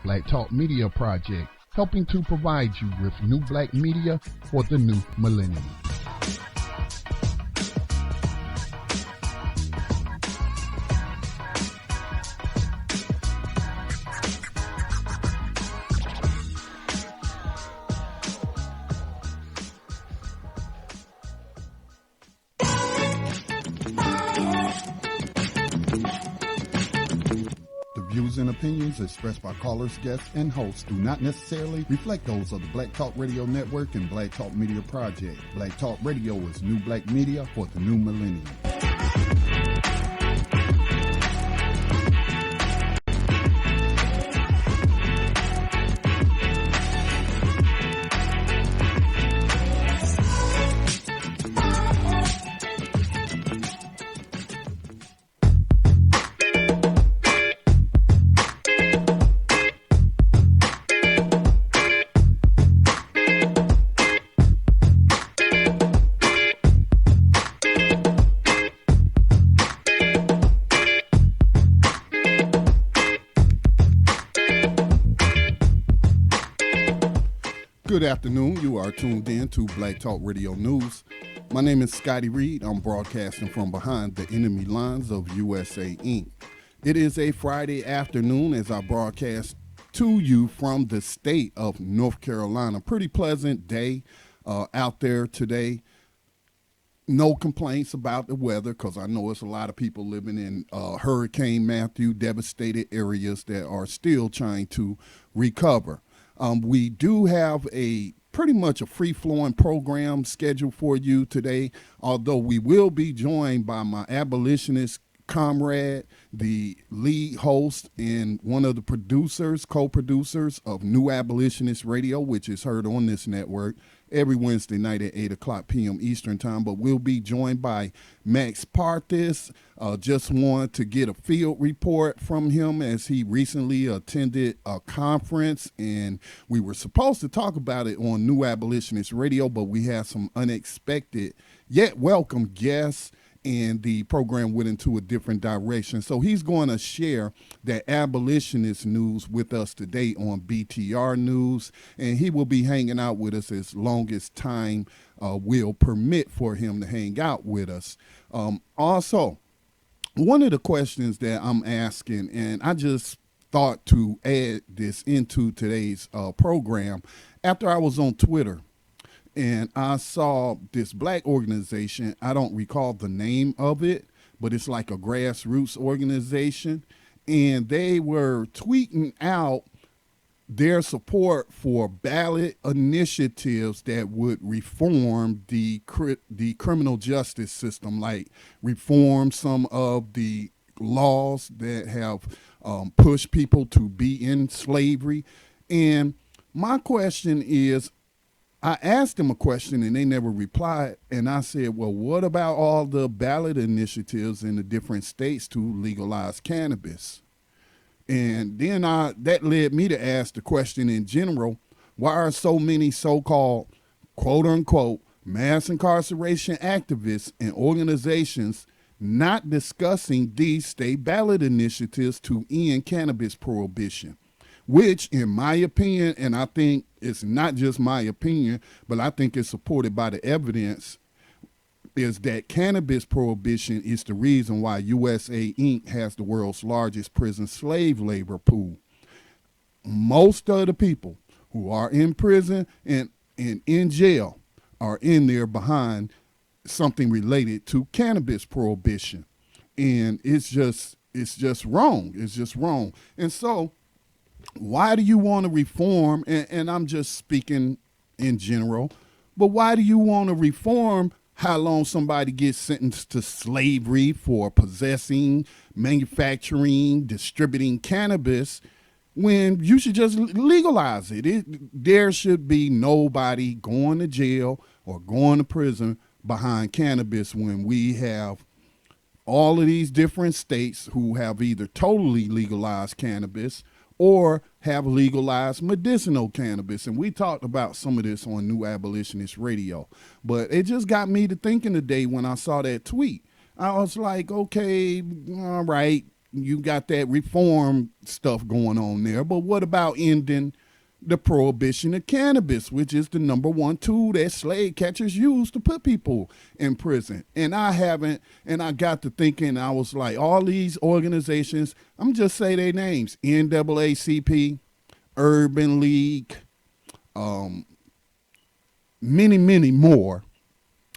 Black Talk Media Project, helping to provide you with new black media for the new millennium. And opinions expressed by callers, guests, and hosts do not necessarily reflect those of the Black Talk Radio Network and Black Talk Media Project. Black Talk Radio is new black media for the new millennium. Good afternoon. You are tuned in to Black Talk Radio News. My name is Scotty Reed. I'm broadcasting from behind the enemy lines of USA Inc. It is a Friday afternoon as I broadcast to you from the state of North Carolina. Pretty pleasant day out there today. No complaints about the weather because I know it's a lot of people living in Hurricane Matthew devastated areas that are still trying to recover. We do have pretty much a free-flowing program scheduled for you today, although we will be joined by my abolitionist comrade, the lead host and one of the co-producers of New Abolitionist Radio, which is heard on this network every Wednesday night at 8 o'clock p.m. Eastern time. But we'll be joined by Max Parthas. Just wanted to get a field report from him as he recently attended a conference, and we were supposed to talk about it on New Abolitionist Radio, but we had some unexpected yet welcome guests, and the program went into a different direction. So he's going to share that abolitionist news with us today on BTR News, and he will be hanging out with us as long as time will permit for him to hang out with us. Also, one of the questions that I'm asking, and I just thought to add this into today's program, after I was on Twitter, and I saw this black organization. I don't recall the name of it, but it's like a grassroots organization. And they were tweeting out their support for ballot initiatives that would reform the criminal justice system, like reform some of the laws that have pushed people to be in slavery. And my question is, I asked them a question and they never replied. And I said, well, what about all the ballot initiatives in the different states to legalize cannabis? And then that led me to ask the question in general, why are so many so-called, quote unquote, mass incarceration activists and organizations not discussing these state ballot initiatives to end cannabis prohibition? Which, in my opinion, and I think it's not just my opinion, but I think it's supported by the evidence, is that cannabis prohibition is the reason why USA Inc. has the world's largest prison slave labor pool. Most of the people who are in prison and in jail are in there behind something related to cannabis prohibition. And it's just wrong. It's just wrong. And so, why do you want to reform, and I'm just speaking in general, but why do you want to reform how long somebody gets sentenced to slavery for possessing, manufacturing, distributing cannabis when you should just legalize it? There should be nobody going to jail or going to prison behind cannabis when we have all of these different states who have either totally legalized cannabis or have legalized medicinal cannabis. And we talked about some of this on New Abolitionist Radio. But it just got me to thinking today when I saw that tweet. I was like, okay, all right, You got that reform stuff going on there. But what about ending the prohibition of cannabis, which is the number one tool that slave catchers use to put people in prison? And I got to thinking, I was like, all these organizations, I'm just say their names: NAACP, Urban League, many more,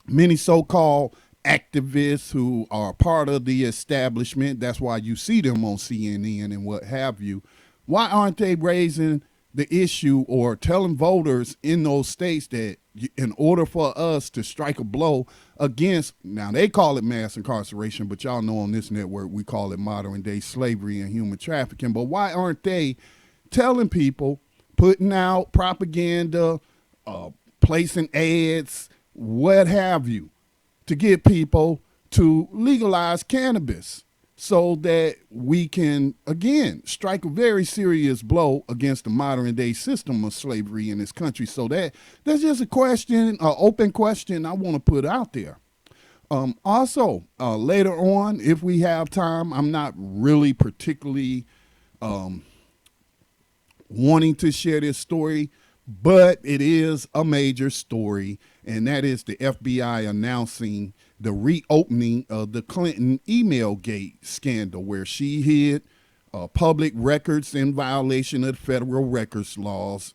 many so-called activists who are part of the establishment. That's why you see them on CNN and what have you. Why aren't they raising the issue or telling voters in those states that in order for us to strike a blow against, now they call it mass incarceration, but y'all know on this network we call it modern day slavery and human trafficking. But why aren't they telling people, putting out propaganda, placing ads, what have you, to get people to legalize cannabis so that we can, again, strike a very serious blow against the modern day system of slavery in this country? So that's just a question, an open question I want to put out there. Also, later on, if we have time, I'm not really particularly wanting to share this story, but it is a major story, and that is the FBI announcing the reopening of the Clinton email gate scandal, where she hid public records in violation of federal records laws,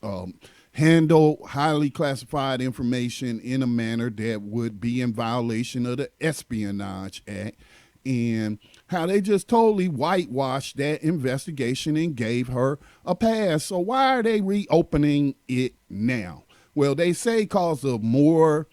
handle highly classified information in a manner that would be in violation of the Espionage Act, and how they just totally whitewashed that investigation and gave her a pass. So why are they reopening it now? Well, they say because of more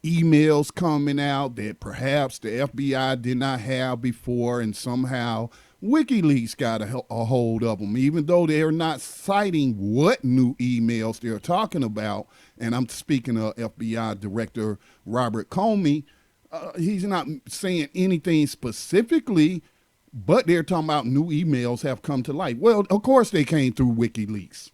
emails coming out that perhaps the FBI did not have before, and somehow WikiLeaks got a hold of them, even though they're not citing what new emails they're talking about. And I'm speaking of FBI Director Robert Comey. He's not saying anything specifically, but they're talking about new emails have come to light. Well, of course they came through WikiLeaks.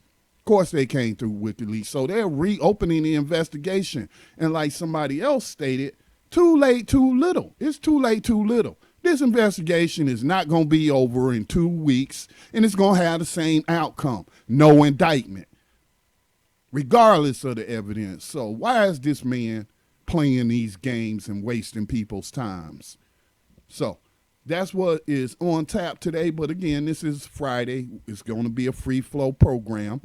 So they're reopening the investigation. And like somebody else stated, too late, too little. It's too late, too little. This investigation is not going to be over in 2 weeks, and it's going to have the same outcome: no indictment, regardless of the evidence. So why is this man playing these games and wasting people's times? So that's what is on tap today. But again, this is Friday. It's going to be a free flow program.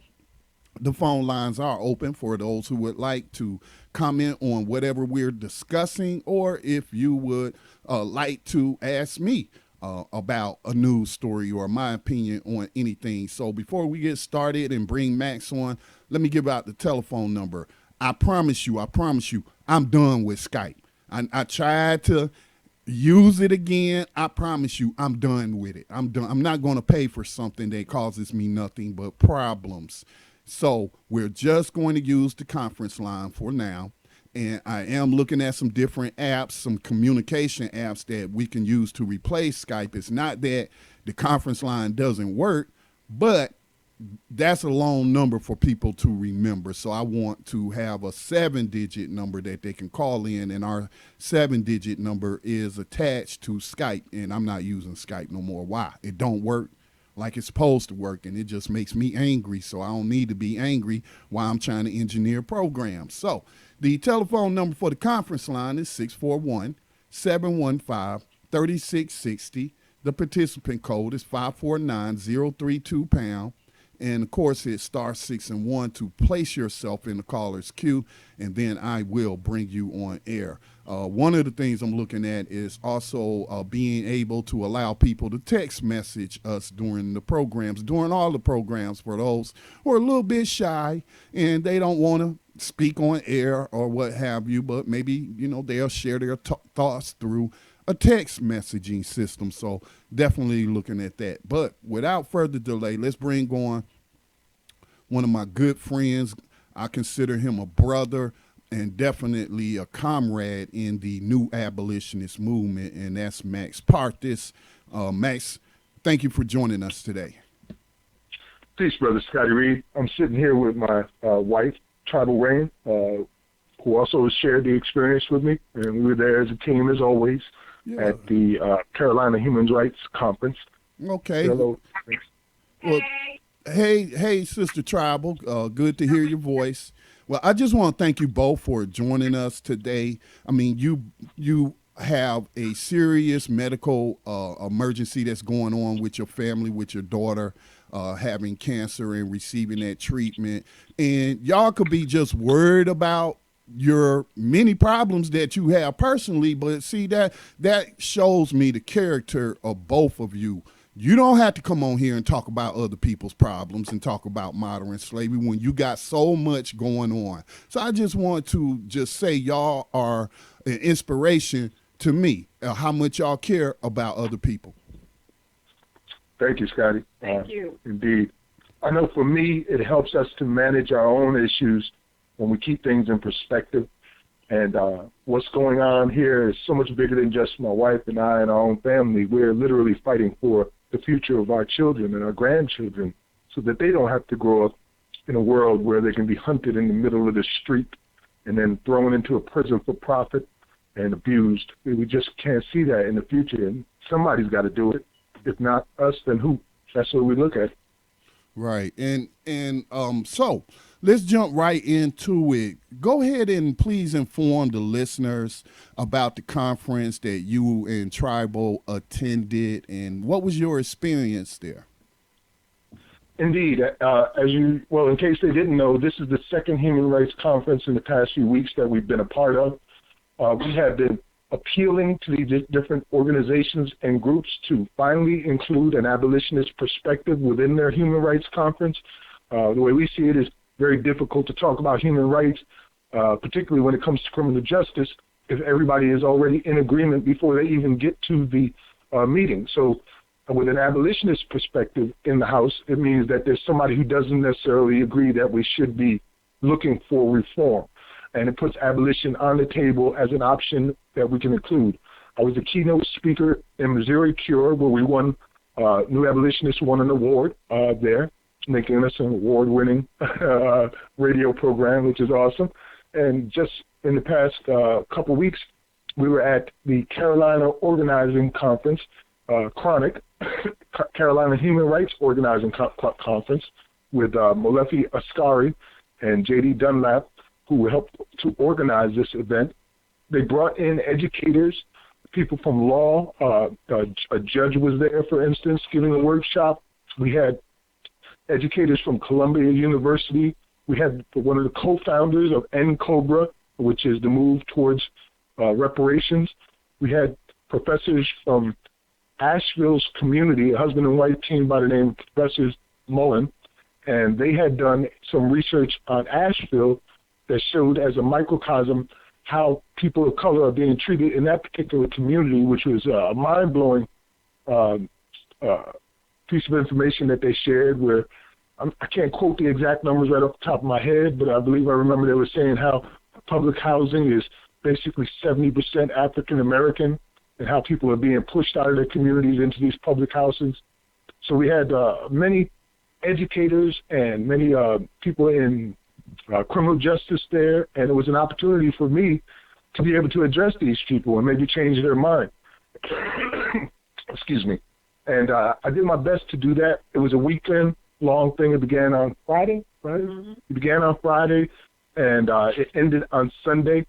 The phone lines are open for those who would like to comment on whatever we're discussing, or if you would like to ask me about a news story or my opinion on anything. So before we get started and bring Max on, let me give out the telephone number. I promise you, I'm done with Skype. I tried to use it again. I promise you, I'm done with it. I'm done. I'm not going to pay for something that causes me nothing but problems. So we're just going to use the conference line for now. And I am looking at some different apps, some communication apps that we can use to replace Skype. It's not that the conference line doesn't work, but that's a long number for people to remember. So I want to have a 7-digit number that they can call in, and our 7-digit number is attached to Skype, and I'm not using Skype no more. Why? It don't work like it's supposed to work, and it just makes me angry. So I don't need to be angry while I'm trying to engineer programs. So the telephone number for the conference line is 641-715-3660. The participant code is 549-032#. And of course, hit *6 and 1 to place yourself in the caller's queue, and then I will bring you on air. One of the things I'm looking at is also being able to allow people to text message us during the programs, during all the programs, for those who are a little bit shy and they don't want to speak on air or what have you, but maybe, they'll share their thoughts through a text messaging system. So definitely looking at that. But without further delay, let's bring on one of my good friends. I consider him a brother and definitely a comrade in the new abolitionist movement, and that's Max Parthas. Max, thank you for joining us today. Peace, Brother Scotty Reed. I'm sitting here with my wife, Tribal Rain, who also shared the experience with me, and we were there as a team, as always, at the Carolina Human Rights Conference. Okay. Hello. Well, hey, Sister Tribal. Good to hear your voice. Well, I just want to thank you both for joining us today. I mean, you have a serious medical emergency that's going on with your family, with your daughter having cancer and receiving that treatment, and y'all could be just worried about your many problems that you have personally, but see that shows me the character of both of you. You don't have to come on here and talk about other people's problems and talk about modern slavery when you got so much going on. So I just want to just say y'all are an inspiration to me, how much y'all care about other people. Thank you, Scotty. Thank you. Indeed. I know for me, it helps us to manage our own issues when we keep things in perspective. And what's going on here is so much bigger than just my wife and I and our own family. We're literally fighting for the future of our children and our grandchildren so that they don't have to grow up in a world where they can be hunted in the middle of the street and then thrown into a prison for profit and abused. We just can't see that in the future, and somebody's got to do it. If not us, then who? That's what we look at. Right. And so let's jump right into it. Go ahead and please inform the listeners about the conference that you and Tribal attended, and what was your experience there? Indeed. In case they didn't know, this is the second human rights conference in the past few weeks that we've been a part of. We have been appealing to these different organizations and groups to finally include an abolitionist perspective within their human rights conference. The way we see it is very difficult to talk about human rights, particularly when it comes to criminal justice, if everybody is already in agreement before they even get to the meeting. So with an abolitionist perspective in the House, it means that there's somebody who doesn't necessarily agree that we should be looking for reform. And it puts abolition on the table as an option that we can include. I was the keynote speaker in Missouri Cure, where we won, New Abolitionists won an award there, making us an award-winning radio program, which is awesome. And just in the past couple weeks, we were at the Carolina Organizing Conference, Chronic, Carolina Human Rights Organizing Conference, with Molefi Ascari and J.D. Dunlap, who helped to organize this event. They brought in educators, people from law. A judge was there, for instance, giving a workshop. We had educators from Columbia University. We had one of the co-founders of NCOBRA, which is the move towards reparations. We had professors from Asheville's community, a husband and wife team by the name of Professors Mullen, and they had done some research on Asheville that showed as a microcosm how people of color are being treated in that particular community, which was a mind-blowing piece of information that they shared, where I can't quote the exact numbers right off the top of my head, but I believe I remember they were saying how public housing is basically 70% African-American and how people are being pushed out of their communities into these public houses. So we had many educators and many people in criminal justice there, and it was an opportunity for me to be able to address these people and maybe change their mind. Excuse me. And I did my best to do that. It was a weekend-long thing. It began on Friday, right? Mm-hmm. It began on Friday, and it ended on Sunday.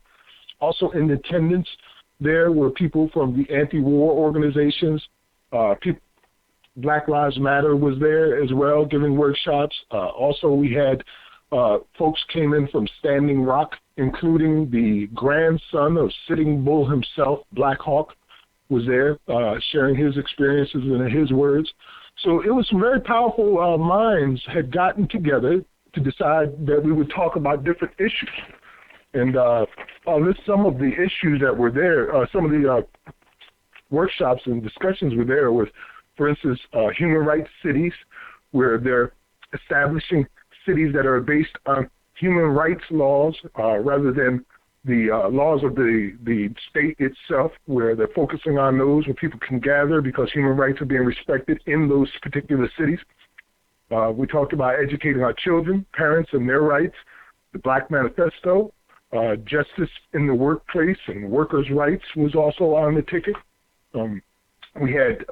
Also in attendance there were people from the anti-war organizations. Black Lives Matter was there as well, giving workshops. Also, we had folks came in from Standing Rock, including the grandson of Sitting Bull himself, Black Hawk, was there sharing his experiences and his words. So it was some very powerful minds had gotten together to decide that we would talk about different issues. And I'll list some of the issues that were there. Some of the workshops and discussions were there with, for instance, human rights cities, where they're establishing cities that are based on human rights laws rather than the laws of the state itself, where they're focusing on those where people can gather because human rights are being respected in those particular cities. We talked about educating our children, parents, and their rights, the Black Manifesto, justice in the workplace and workers' rights was also on the ticket. We had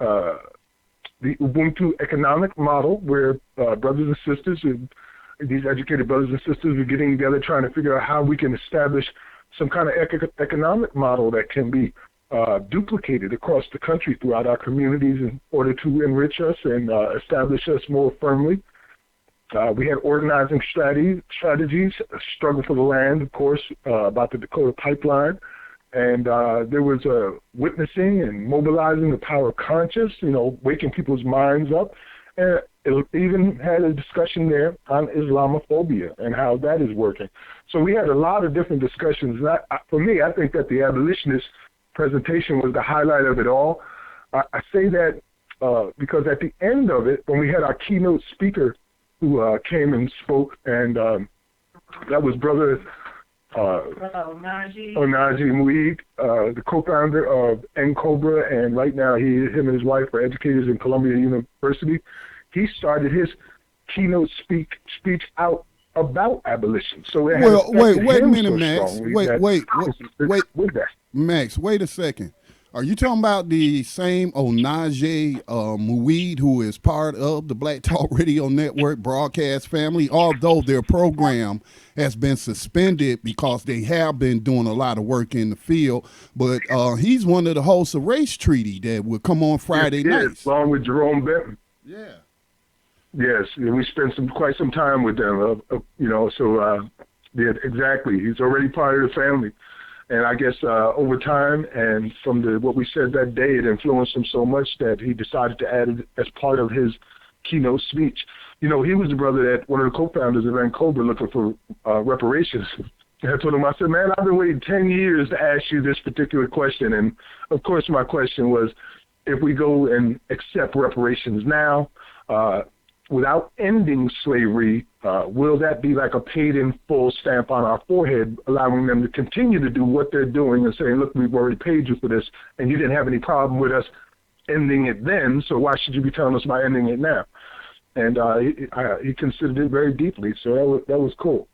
the Ubuntu economic model, where brothers and sisters, these educated brothers and sisters, are getting together trying to figure out how we can establish some kind of economic model that can be duplicated across the country throughout our communities in order to enrich us and establish us more firmly. We had organizing strategies, a struggle for the land, of course, about the Dakota pipeline. And there was witnessing and mobilizing the power of conscience, waking people's minds up. And it even had a discussion there on Islamophobia and how that is working. So we had a lot of different discussions. And for me, I think that the abolitionist presentation was the highlight of it all. I say that because at the end of it, when we had our keynote speaker who came and spoke, and that was Brother Onaji Muid, the co-founder of NCOBRA, and right now him and his wife are educators in Columbia University. He started his keynote speech out about abolition. So wait a minute, Max. Wait, Max, wait a second. Are you talking about the same Onaje Muid who is part of the Black Talk Radio Network broadcast family, although their program has been suspended because they have been doing a lot of work in the field? But he's one of the hosts of Race Treaty that will come on Friday nights. Along with Jerome Benton. Yeah. Yes, we spent quite some time with them, yeah, exactly. He's already part of the family. And I guess over time and from what we said that day, it influenced him so much that he decided to add it as part of his keynote speech. He was the brother that one of the co-founders of NCOBRA looking for reparations. And I told him, I said, man, I've been waiting 10 years to ask you this particular question. And, of course, my question was, if we go and accept reparations now, without ending slavery, will that be like a paid-in-full stamp on our forehead, allowing them to continue to do what they're doing and saying, look, we've already paid you for this, and you didn't have any problem with us ending it then, so why should you be telling us about ending it now? And he considered it very deeply, so that was cool.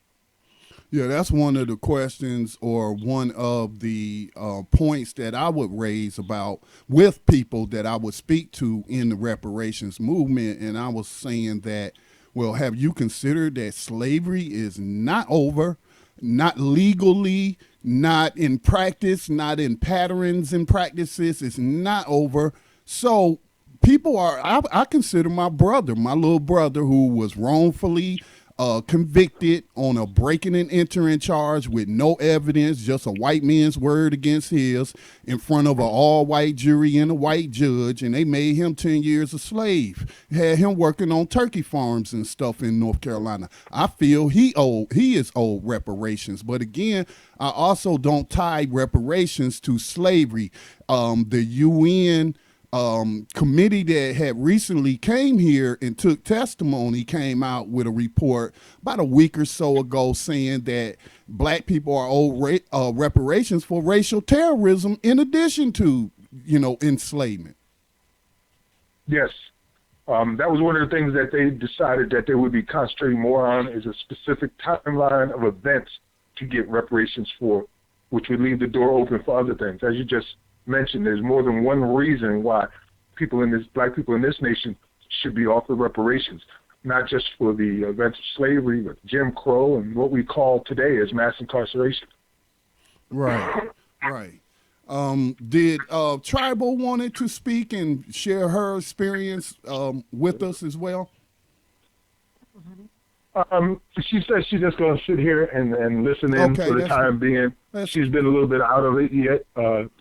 Yeah, that's one of the questions or one of the points that I would raise about with people that I would speak to in the reparations movement. And I was saying that, well, have you considered that slavery is not over, not legally, not in practice, not in patterns and practices? It's not over. So people I consider my little brother who was wrongfully convicted on a breaking and entering charge with no evidence, just a white man's word against his, in front of an all-white jury and a white judge, and they made him 10 years a slave. Had him working on turkey farms and stuff in North Carolina. I feel he is owed reparations, but again, I also don't tie reparations to slavery. The UN committee that had recently came here and took testimony came out with a report about a week or so ago saying that black people are owed reparations for racial terrorism in addition to, enslavement. Yes. That was one of the things that they decided that they would be concentrating more on is a specific timeline of events to get reparations for, which would leave the door open for other things. As you just mentioned, there's more than one reason why black people in this nation should be offered reparations, not just for the events of slavery, but Jim Crow and what we call today as mass incarceration. Right. Did Tribal wanted to speak and share her experience with us as well? She says she's just going to sit here and listen in for the time being. She's been a little bit out of it yet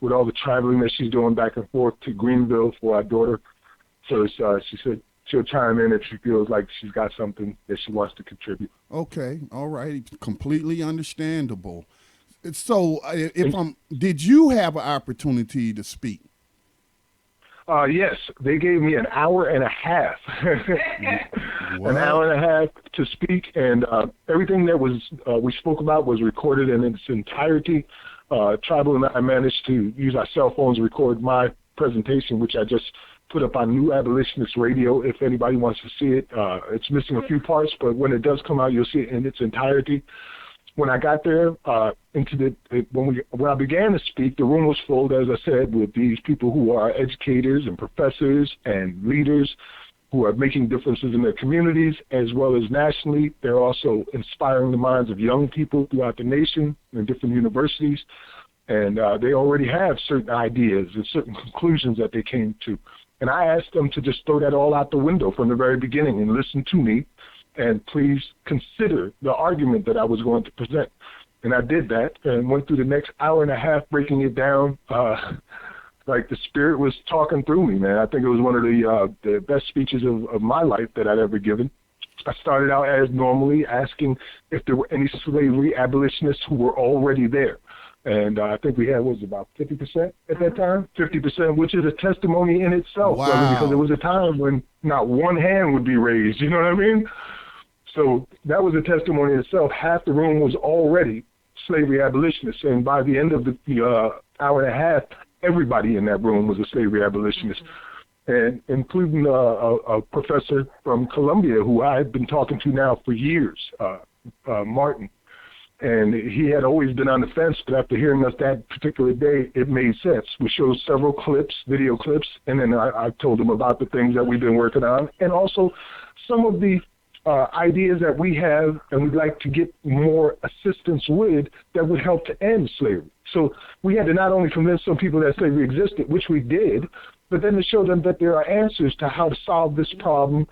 with all the traveling that she's doing back and forth to Greenville for our daughter. So she said she'll chime in if she feels like she's got something that she wants to contribute. Okay, all right, completely understandable. So did you have an opportunity to speak? Yes, they gave me an hour and a half, an hour and a half to speak, and everything that we spoke about was recorded in its entirety. Tribal and I managed to use our cell phones to record my presentation, which I just put up on New Abolitionist Radio. If anybody wants to see it, it's missing a few parts, but when it does come out, you'll see it in its entirety. when I got there, when I began to speak, the room was full, as I said, with these people who are educators and professors and leaders who are making differences in their communities as well as nationally. They're also inspiring the minds of young people throughout the nation in different universities. And they already have certain ideas and certain conclusions that they came to. And I asked them to just throw that all out the window from the very beginning and listen to me and please consider the argument that I was going to present. And I did that and went through the next hour and a half breaking it down like the Spirit was talking through me, man. I think it was one of the best speeches of my life that I'd ever given. I started out as normally asking if there were any slavery abolitionists who were already there. And I think we had, about 50% at that time? 50%, which is a testimony in itself, wow. brother, because there was a time when not one hand would be raised, you know what I mean? So that was a testimony in itself. Half the room was already slavery abolitionists, and by the end of the hour and a half, everybody in that room was a slavery abolitionist, and including a professor from Columbia who I had been talking to now for years, Martin. And he had always been on the fence, but after hearing us that particular day, it made sense. We showed several clips, video clips, and then I told him about the things that we've been working on, and also some of the ideas that we have and we'd like to get more assistance with that would help to end slavery. So we had to not only convince some people that slavery existed, which we did, but then to show them that there are answers to how to solve this problem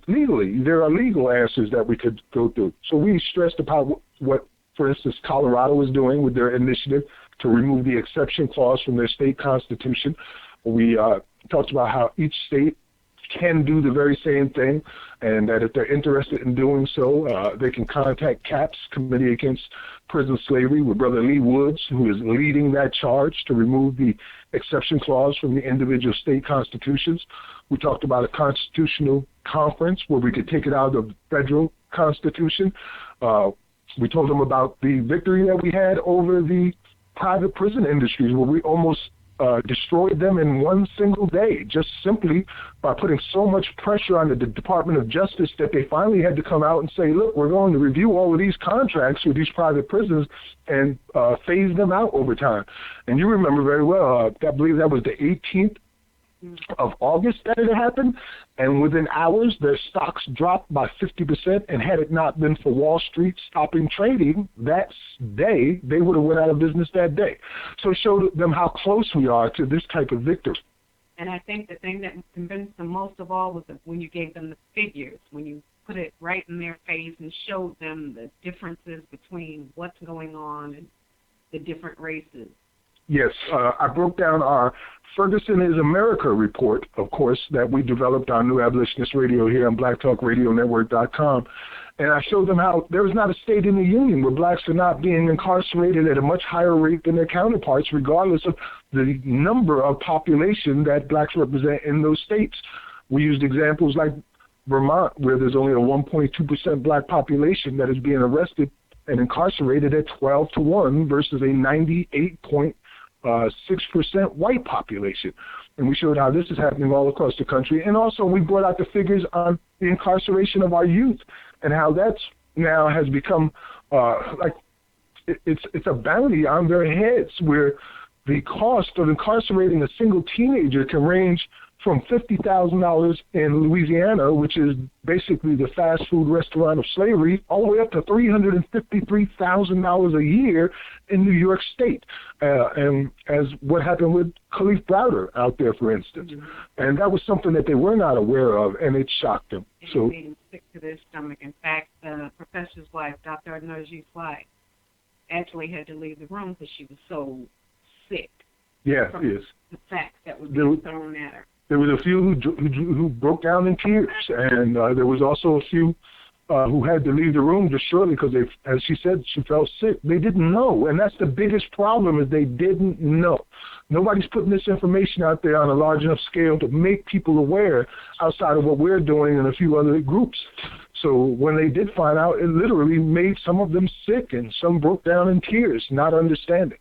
legally. There are legal answers that we could go through. So we stressed about what, for instance, Colorado is doing with their initiative to remove the exception clause from their state constitution. We talked about how each state can do the very same thing, and that if they're interested in doing so, they can contact CAPS, Committee Against Prison Slavery, with Brother Lee Woods, who is leading that charge to remove the exception clause from the individual state constitutions. We talked about a constitutional conference where we could take it out of the federal constitution. We told them about the victory that we had over the private prison industries, where we almost destroyed them in one single day, just simply by putting so much pressure on the Department of Justice that they finally had to come out and say, look, we're going to review all of these contracts with these private prisons and phase them out over time. And you remember very well, I believe that was the 18th of August that it happened, and within hours their stocks dropped by 50%, and had it not been for Wall Street stopping trading that day, they would have went out of business that day. So it showed them how close we are to this type of victory. And I think the thing that convinced them most of all was when you gave them the figures, when you put it right in their face and showed them the differences between what's going on and the different races. Yes, I broke down our Ferguson is America report, of course, that we developed on New Abolitionist Radio here on blacktalkradionetwork.com. And I showed them how there is not a state in the union where blacks are not being incarcerated at a much higher rate than their counterparts, regardless of the number of population that blacks represent in those states. We used examples like Vermont, where there's only a 1.2% black population that is being arrested and incarcerated at 12-1 versus a 98.6% white population. And we showed how this is happening all across the country. And also we brought out the figures on the incarceration of our youth and how that's now has become it's a bounty on their heads, where the cost of incarcerating a single teenager can range from $50,000 in Louisiana, which is basically the fast food restaurant of slavery, all the way up to $353,000 a year in New York State. And as what happened with Khalif Browder out there, for instance. Mm-hmm. And that was something that they were not aware of, and it shocked them. It made them sick to their stomach. In fact, the professor's wife, Dr. Arnaji's wife, actually had to leave the room because she was so sick. Yeah, from yes. The facts that were being thrown at her. There was a few who broke down in tears, and there was also a few who had to leave the room just shortly because, as she said, she felt sick. They didn't know, and that's the biggest problem, is they didn't know. Nobody's putting this information out there on a large enough scale to make people aware outside of what we're doing and a few other groups. So when they did find out, it literally made some of them sick, and some broke down in tears, not understanding.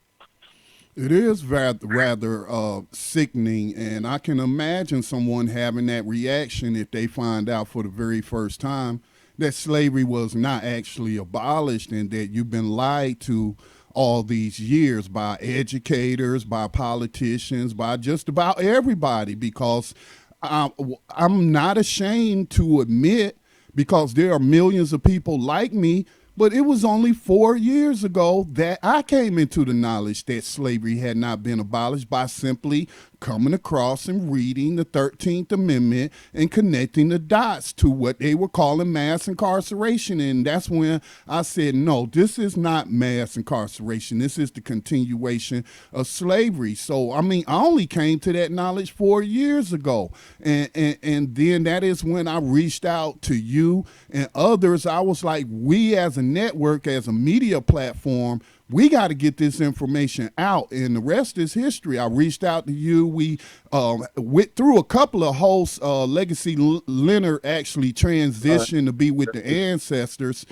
It is rather sickening, and I can imagine someone having that reaction if they find out for the very first time that slavery was not actually abolished and that you've been lied to all these years by educators, by politicians, by just about everybody, because I'm not ashamed to admit, because there are millions of people like me, but it was only 4 years ago that I came into the knowledge that slavery had not been abolished by simply coming across and reading the 13th Amendment and connecting the dots to what they were calling mass incarceration. And that's when I said, no, this is not mass incarceration. This is the continuation of slavery. So, I mean, I only came to that knowledge 4 years ago. And then that is when I reached out to you and others. I was like, we as a network, as a media platform, we got to get this information out, and the rest is history. I reached out to you. We went through a couple of hosts. Legacy Leonard actually transitioned to be with the ancestors.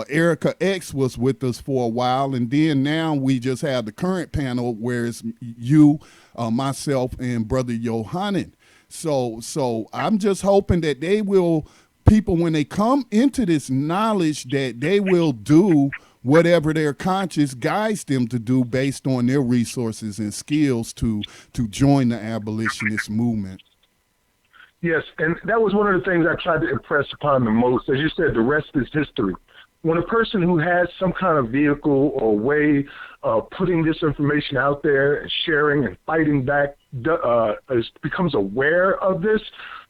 Erica X was with us for a while, and then now we just have the current panel where it's you, myself, and Brother Yohanan. So I'm just hoping that they will, people, when they come into this knowledge, that they will do whatever their conscience guides them to do based on their resources and skills to join the abolitionist movement. Yes, and that was one of the things I tried to impress upon the most. As you said, the rest is history. When a person who has some kind of vehicle or way of putting this information out there and sharing and fighting back becomes aware of this,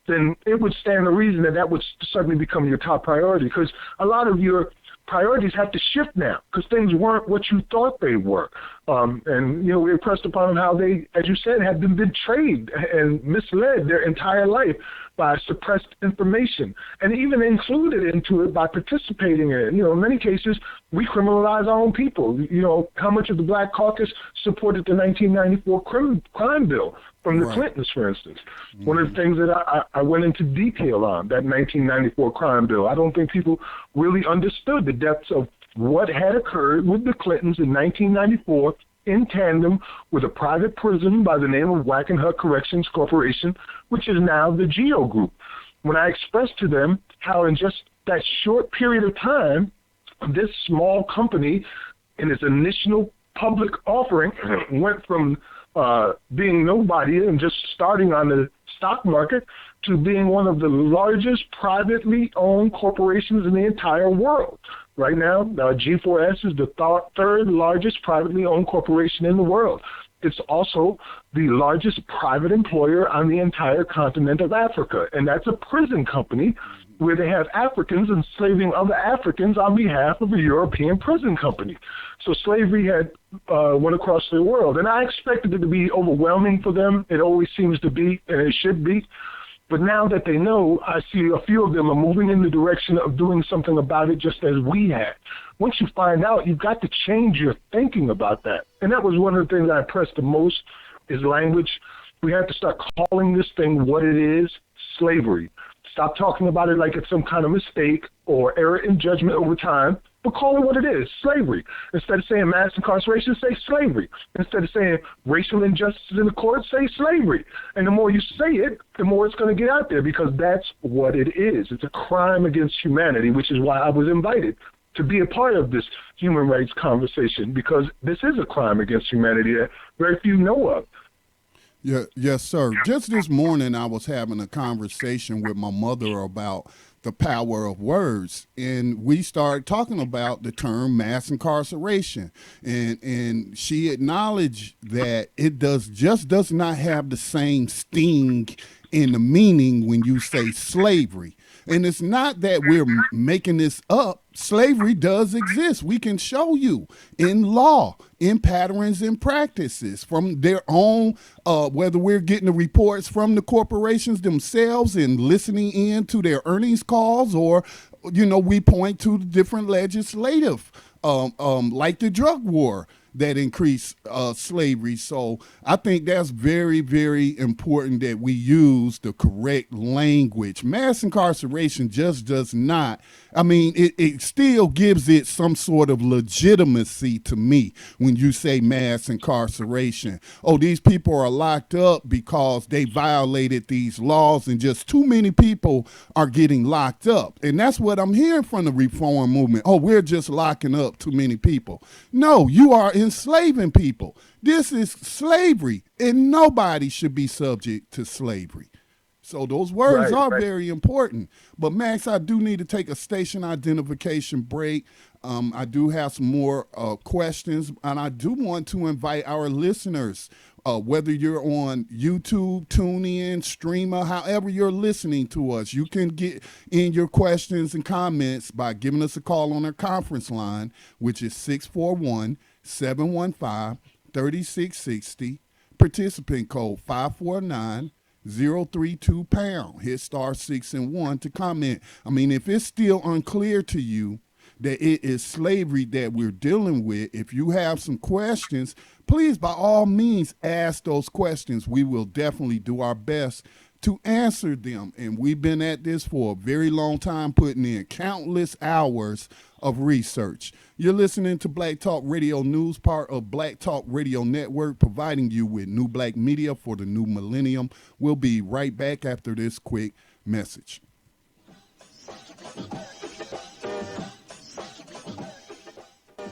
then it would stand to reason that that would suddenly become your top priority, because a lot of your priorities have to shift now because things weren't what you thought they were. And, you know, we impressed upon them how they, as you said, had been betrayed and misled their entire life by suppressed information, and even included into it by participating in it. You know, in many cases, we criminalize our own people. You know, how much of the Black Caucus supported the 1994 crime bill from the Clintons, for instance? Mm-hmm. One of the things that I went into detail on, that 1994 crime bill. I don't think people really understood the depths of what had occurred with the Clintons in 1994 in tandem with a private prison by the name of Wackenhut Corrections Corporation, which is now the GEO Group. When I expressed to them how in just that short period of time, this small company in its initial public offering went from being nobody and just starting on the stock market to being one of the largest privately owned corporations in the entire world. Right now, G4S is the third largest privately owned corporation in the world. It's also the largest private employer on the entire continent of Africa, and that's a prison company where they have Africans enslaving other Africans on behalf of a European prison company. So slavery had went across the world, and I expected it to be overwhelming for them. It always seems to be, and it should be. But now that they know, I see a few of them are moving in the direction of doing something about it, just as we had. Once you find out, you've got to change your thinking about that. And that was one of the things I impressed the most is language. We have to start calling this thing what it is, slavery. Stop talking about it like it's some kind of mistake or error in judgment over time, but call it what it is, slavery. Instead of saying mass incarceration, say slavery. Instead of saying racial injustice in the courts, say slavery. And the more you say it, the more it's going to get out there, because that's what it is. It's a crime against humanity, which is why I was invited to be a part of this human rights conversation, because this is a crime against humanity that very few know of. Yeah, yes, sir. Just this morning, I was having a conversation with my mother about the power of words, and we started talking about the term mass incarceration, and she acknowledged that it does not have the same sting in the meaning when you say slavery. And it's not that we're making this up. Slavery does exist. We can show you in law, in patterns and practices from their own, whether we're getting the reports from the corporations themselves and listening in to their earnings calls, or, you know, we point to the different legislative like the drug war that increased slavery. So I think that's very, very important that we use the correct language. Mass incarceration just does not, I mean, it still gives it some sort of legitimacy to me when you say mass incarceration. Oh, these people are locked up because they violated these laws and just too many people are getting locked up. And that's what I'm hearing from the reform movement. Oh, we're just locking up too many people. No, you are enslaving people. This is slavery, and nobody should be subject to slavery. So those words are very important. But Max, I do need to take a station identification break. I do have some more questions, and I do want to invite our listeners, whether you're on YouTube, TuneIn, Streamer, however you're listening to us, you can get in your questions and comments by giving us a call on our conference line, which is 641-715-3660. Participant code 549-032#. Hit *6 and 1 to comment. I mean, if it's still unclear to you that it is slavery that we're dealing with, if you have some questions, please, by all means, ask those questions. We will definitely do our best to answer them. And we've been at this for a very long time, putting in countless hours of research. You're listening to Black Talk Radio News, part of Black Talk Radio Network, providing you with new black media for the new millennium. We'll be right back after this quick message.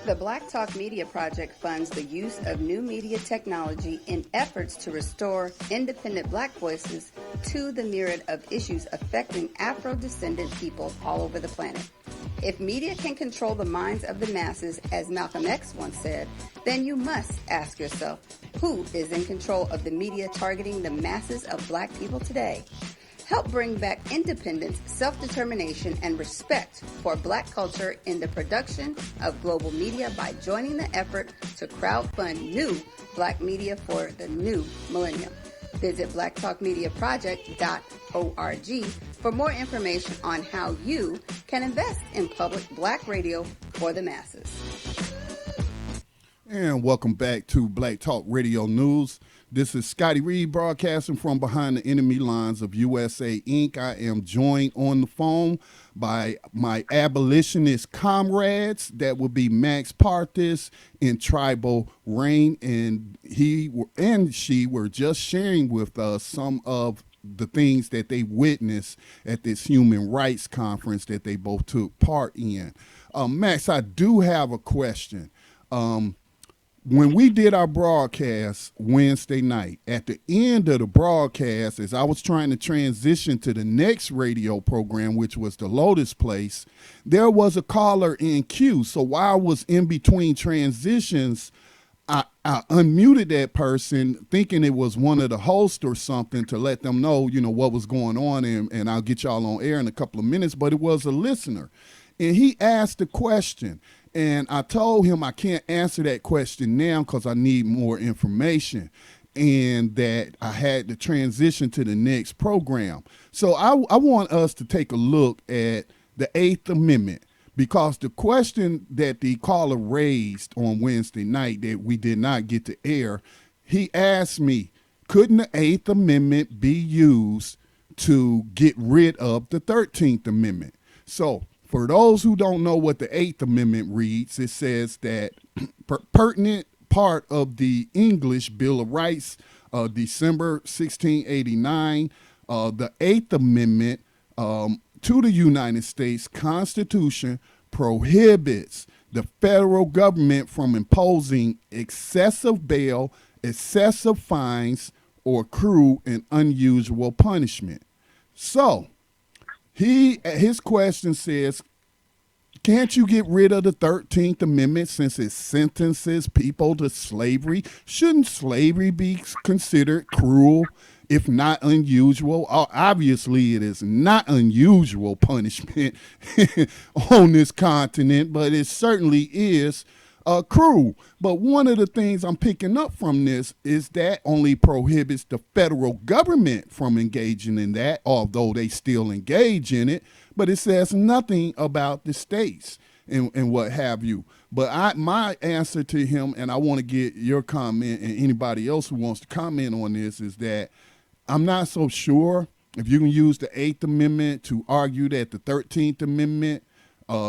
The Black Talk Media Project funds the use of new media technology in efforts to restore independent black voices to the myriad of issues affecting Afro-descendant people all over the planet. If media can control the minds of the masses, as Malcolm X once said, then you must ask yourself, who is in control of the media targeting the masses of black people today? Help bring back independence, self-determination, and respect for black culture in the production of global media by joining the effort to crowdfund new black media for the new millennium. Visit blacktalkmediaproject.org for more information on how you can invest in public black radio for the masses. And welcome back to Black Talk Radio News. This is Scotty Reed broadcasting from behind the enemy lines of USA Inc. I am joined on the phone by my abolitionist comrades. That would be Max Parthas and Tribal Rain, and he and she were just sharing with us some of the things that they witnessed at this human rights conference that they both took part in. Max, I do have a question. When we did our broadcast Wednesday night, at the end of the broadcast, as I was trying to transition to the next radio program, which was the Lotus Place, there was a caller in queue. So while I was in between transitions, I unmuted that person thinking it was one of the hosts or something to let them know, what was going on, and I'll get y'all on air in a couple of minutes, but it was a listener. And he asked a question. And I told him I can't answer that question now because I need more information, and that I had to transition to the next program. So I want us to take a look at the Eighth Amendment, because the question that the caller raised on Wednesday night that we did not get to air, he asked me, couldn't the Eighth Amendment be used to get rid of the 13th Amendment? So for those who don't know what the Eighth Amendment reads, it says that pertinent part of the English Bill of Rights, December 1689, the Eighth Amendment to the United States Constitution prohibits the federal government from imposing excessive bail, excessive fines, or cruel and unusual punishment. So his question says, can't you get rid of the 13th Amendment since it sentences people to slavery? Shouldn't slavery be considered cruel, if not unusual? Obviously, it is not unusual punishment on this continent, but it certainly is cruel. But one of the things I'm picking up from this is that only prohibits the federal government from engaging in that, although they still engage in it, but it says nothing about the states. and what have you. But my answer to him, and I want to get your comment and anybody else who wants to comment on this, is that I'm not so sure if you can use the 8th Amendment to argue that the 13th Amendment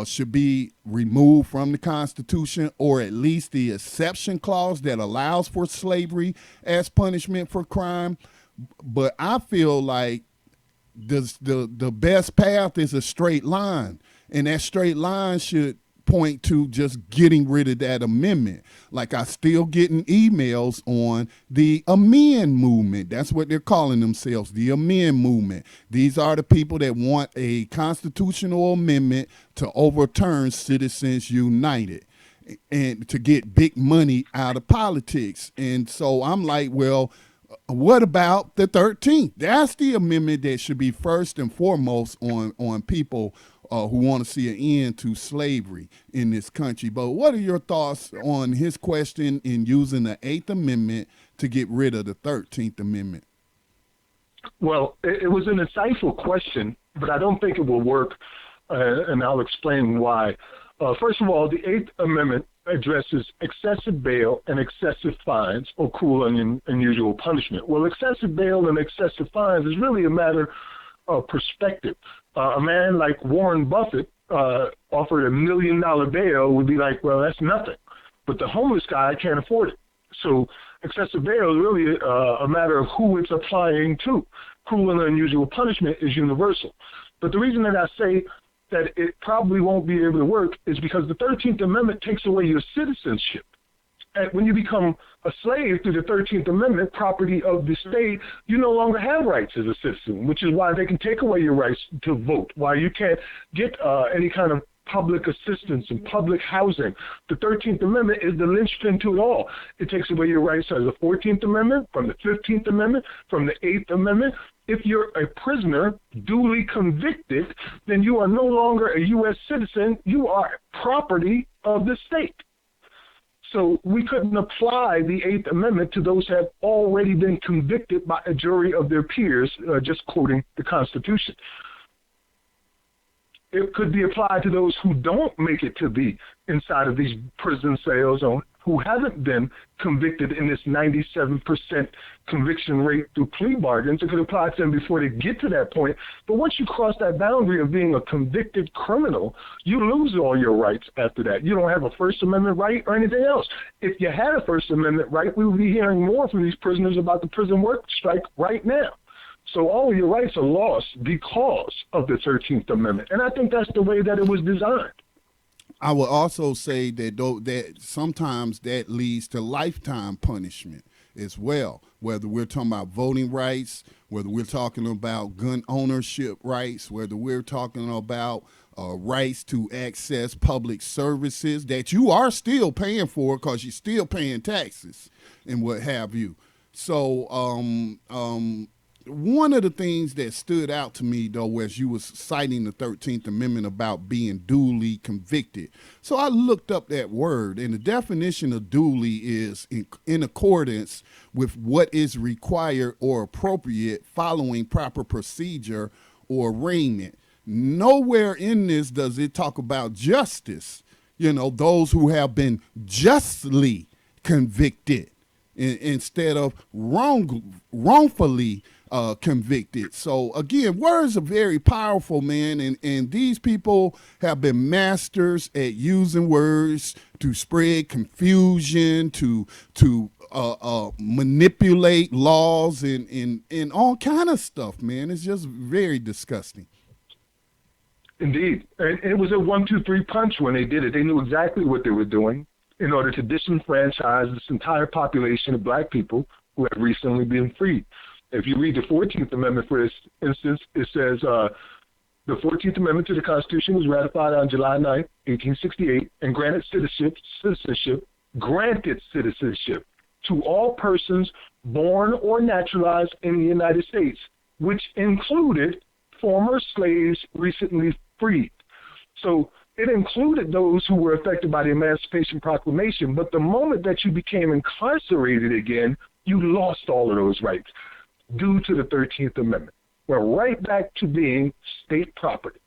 should be removed from the Constitution, or at least the exception clause that allows for slavery as punishment for crime. But I feel like the best path is a straight line, and that straight line should point to just getting rid of that amendment. Like, I still getting emails on the amend movement. That's what they're calling themselves, the amend movement. These are the people that want a constitutional amendment to overturn Citizens United and to get big money out of politics. And so I'm like, well, what about the 13th? That's the amendment that should be first and foremost on people who want to see an end to slavery in this country. But what are your thoughts on his question in using the 8th Amendment to get rid of the 13th Amendment? Well, it was an insightful question, but I don't think it will work, and I'll explain why. First of all, the 8th Amendment addresses excessive bail and excessive fines, or cruel and unusual punishment. Well, excessive bail and excessive fines is really a matter of perspective. A man like Warren Buffett offered $1 million bail would be like, well, that's nothing. But the homeless guy can't afford it. So excessive bail is really a matter of who it's applying to. Cruel and unusual punishment is universal. But the reason that I say that it probably won't be able to work is because the 13th Amendment takes away your citizenship. And when you become a slave through the 13th Amendment, property of the state, you no longer have rights as a citizen, which is why they can take away your rights to vote, why you can't get any kind of public assistance and public housing. The 13th Amendment is the linchpin to it all. It takes away your rights as the 14th Amendment, from the 15th Amendment, from the 8th Amendment. If you're a prisoner duly convicted, then you are no longer a U.S. citizen. You are property of the state. So we couldn't apply the 8th Amendment to those who have already been convicted by a jury of their peers, just quoting the Constitution. It could be applied to those who don't make it to the inside of these prison cells, or who haven't been convicted in this 97% conviction rate through plea bargains. It could apply to them before they get to that point. But once you cross that boundary of being a convicted criminal, you lose all your rights after that. You don't have a First Amendment right or anything else. If you had a First Amendment right, we would be hearing more from these prisoners about the prison work strike right now. So all of your rights are lost because of the 13th Amendment. And I think that's the way that it was designed. I would also say that sometimes that leads to lifetime punishment as well, whether we're talking about voting rights, whether we're talking about gun ownership rights, whether we're talking about rights to access public services that you are still paying for because you're still paying taxes and what have you. So one of the things that stood out to me, though, as you was citing the 13th Amendment about being duly convicted. So I looked up that word, and the definition of duly is in accordance with what is required or appropriate following proper procedure or arraignment. Nowhere in this does it talk about justice, those who have been justly convicted instead of wrongfully convicted. So again, words are very powerful, man, and these people have been masters at using words to spread confusion, to manipulate laws and all kind of stuff, man. It's just very disgusting. Indeed. And it was a 1-2-3 punch when they did it. They knew exactly what they were doing in order to disenfranchise this entire population of black people who have recently been freed. If you read the 14th Amendment, for instance, it says the 14th Amendment to the Constitution was ratified on July 9, 1868, and granted citizenship to all persons born or naturalized in the United States, which included former slaves recently freed. So it included those who were affected by the Emancipation Proclamation, but the moment that you became incarcerated again, you lost all of those rights due to the 13th Amendment. We're right back to being state property.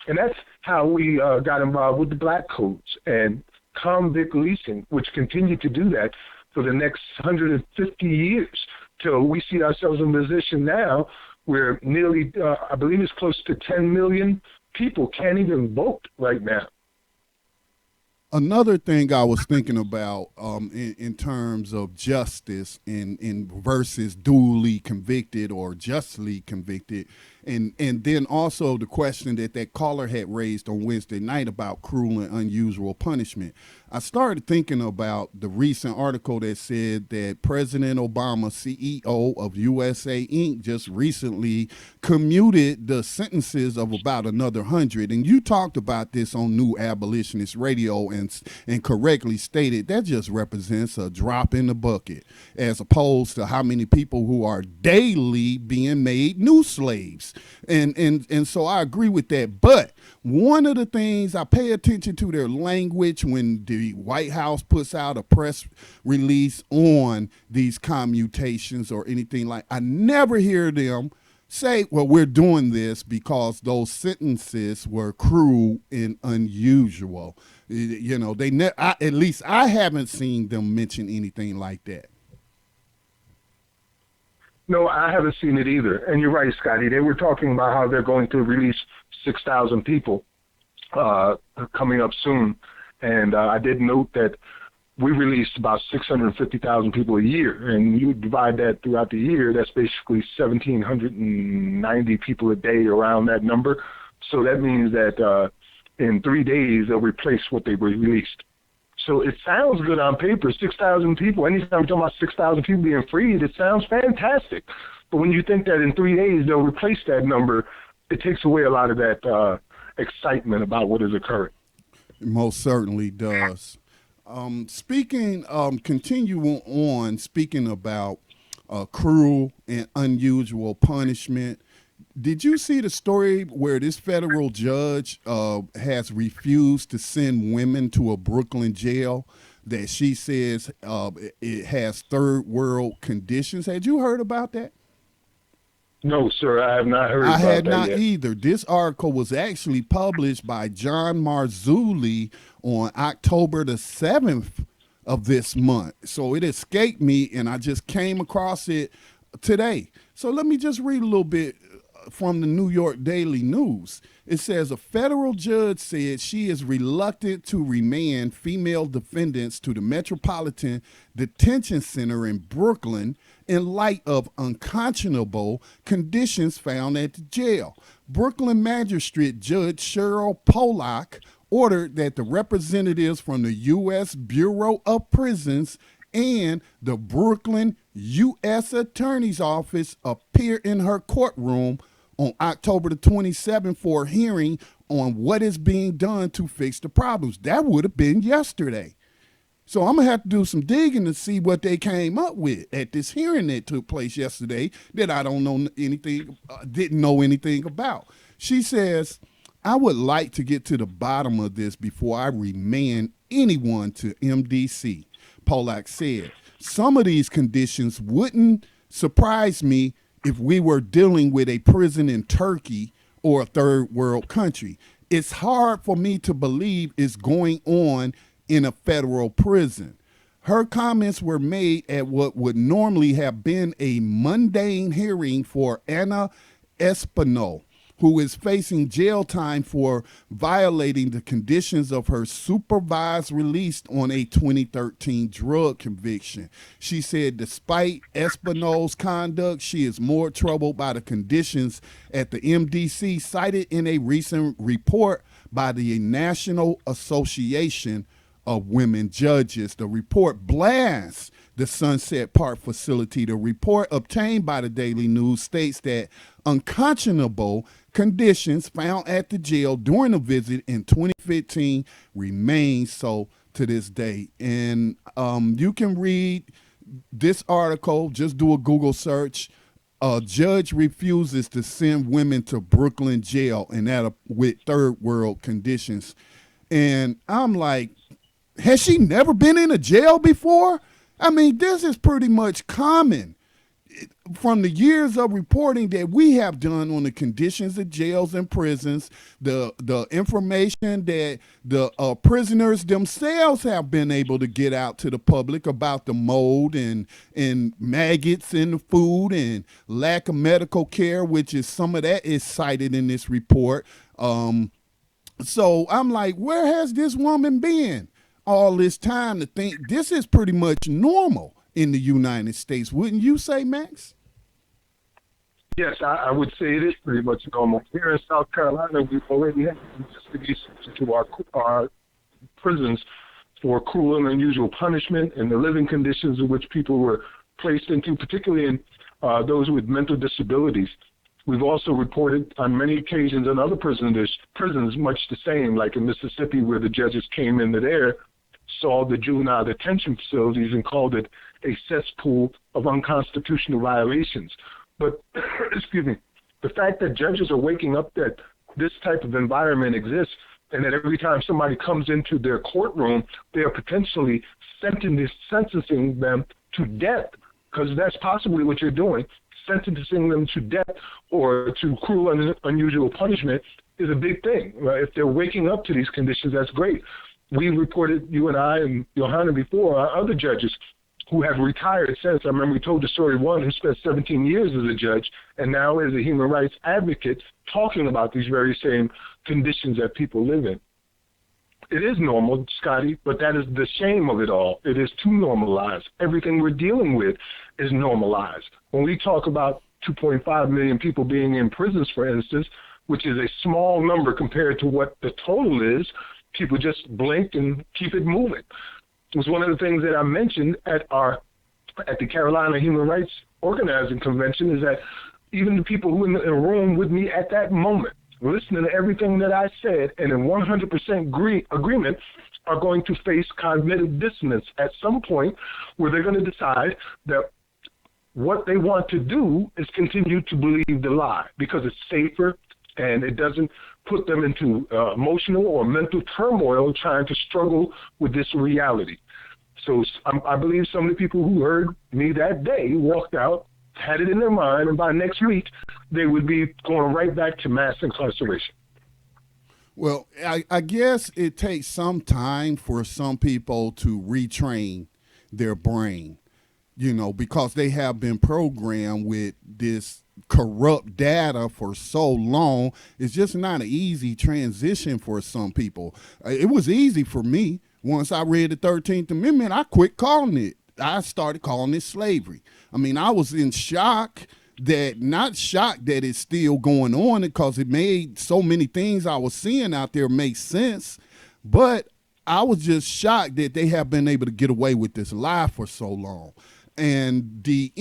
And that's how we got involved with the black codes and convict leasing, which continued to do that for the next 150 years till we see ourselves in a position now where nearly, I believe it's close to 10 million people can't even vote right now. Another thing I was thinking about in terms of justice in versus duly convicted or justly convicted, and then also the question that caller had raised on Wednesday night about cruel and unusual punishment. I started thinking about the recent article that said that President Obama, CEO of USA Inc., just recently commuted the sentences of about another 100. And you talked about this on New Abolitionist Radio and correctly stated that just represents a drop in the bucket as opposed to how many people who are daily being made new slaves. And so I agree with that. But one of the things I pay attention to their language when the White House puts out a press release on these commutations or anything like, I never hear them say, well, we're doing this because those sentences were cruel and unusual. You know, at least I haven't seen them mention anything like that. No, I haven't seen it either. And you're right, Scotty. They were talking about how they're going to release 6,000 people coming up soon. And I did note that we released about 650,000 people a year. And you divide that throughout the year, that's basically 1,790 people a day around that number. So that means that in 3 days, they'll replace what they released. So it sounds good on paper, 6,000 people. Anytime we're talking about 6,000 people being freed, it sounds fantastic. But when you think that in 3 days they'll replace that number, it takes away a lot of that excitement about what is occurring. It most certainly does. Speaking about cruel and unusual punishment, did you see the story where this federal judge has refused to send women to a Brooklyn jail that she says it has third world conditions? Had you heard about that? No, sir, I have not heard about that yet. I had not either. This article was actually published by John Marzulli on October the 7th of this month. So it escaped me, and I just came across it today. So let me just read a little bit from the New York Daily News. It says a federal judge said she is reluctant to remand female defendants to the Metropolitan Detention Center in Brooklyn in light of unconscionable conditions found at the jail. Brooklyn Magistrate Judge Cheryl Pollack ordered that the representatives from the U.S. Bureau of Prisons and the Brooklyn U.S. Attorney's Office appear in her courtroom on October the 27th for a hearing on what is being done to fix the problems. That would have been yesterday. So I'm going to have to do some digging to see what they came up with at this hearing that took place yesterday that I don't know anything, didn't know anything about. She says, I would like to get to the bottom of this before I remand anyone to MDC. Pollack said, some of these conditions wouldn't surprise me if we were dealing with a prison in Turkey or a third world country. It's hard for me to believe it's going on in a federal prison. Her comments were made at what would normally have been a mundane hearing for Anna Espinal, who is facing jail time for violating the conditions of her supervised release on a 2013 drug conviction. She said despite Espinal's conduct, she is more troubled by the conditions at the MDC, cited in a recent report by the National Association of Women Judges. The report blasts the Sunset Park facility. The report obtained by the Daily News states that unconscionable conditions found at the jail during a visit in 2015 remain so to this day. And you can read this article, just do a Google search. A judge refuses to send women to Brooklyn jail, and that with third world conditions. And I'm like, has she never been in a jail before? I mean, this is pretty much common. from the years of reporting that we have done on the conditions of jails and prisons, the information that the prisoners themselves have been able to get out to the public about the mold and maggots in the food and lack of medical care, which is some of that is cited in this report. So I'm like, where has this woman been all this time to think this is pretty much normal in the United States? Wouldn't you say, Max? Yes, I would say it is pretty much normal. Here in South Carolina, we've already had investigations to our prisons for cruel and unusual punishment and the living conditions in which people were placed into, particularly in those with mental disabilities. We've also reported on many occasions in other prisons much the same, like in Mississippi, where the judges came into there, saw the juvenile detention facilities and called it a cesspool of unconstitutional violations. But, excuse me, the fact that judges are waking up that this type of environment exists and that every time somebody comes into their courtroom, they are potentially sentencing them to death, because that's possibly what you're doing, sentencing them to death or to cruel and unusual punishment is a big thing. Right? If they're waking up to these conditions, that's great. We reported, you and I and Johanna before, our other judges who have retired since. I remember we told the story of one who spent 17 years as a judge and now is a human rights advocate talking about these very same conditions that people live in. It is normal, Scotty, but that is the shame of it all. It is too normalized. Everything we're dealing with is normalized. When we talk about 2.5 million people being in prisons, for instance, which is a small number compared to what the total is, people just blink and keep it moving. It was one of the things that I mentioned at the Carolina Human Rights Organizing Convention, is that even the people who were in the room with me at that moment, listening to everything that I said and in 100% agreement, are going to face cognitive dissonance at some point where they're going to decide that what they want to do is continue to believe the lie because it's safer and it doesn't put them into emotional or mental turmoil trying to struggle with this reality. So I believe some of the people who heard me that day walked out, had it in their mind, and by next week, they would be going right back to mass incarceration. Well, I guess it takes some time for some people to retrain their brain, because they have been programmed with this corrupt data for so long. It's just not an easy transition for some people. It was easy for me. Once I read the 13th Amendment, I quit calling it. I started calling it slavery. I mean, I was in shock not shocked that it's still going on, because it made so many things I was seeing out there make sense. But I was just shocked that they have been able to get away with this lie for so long. And the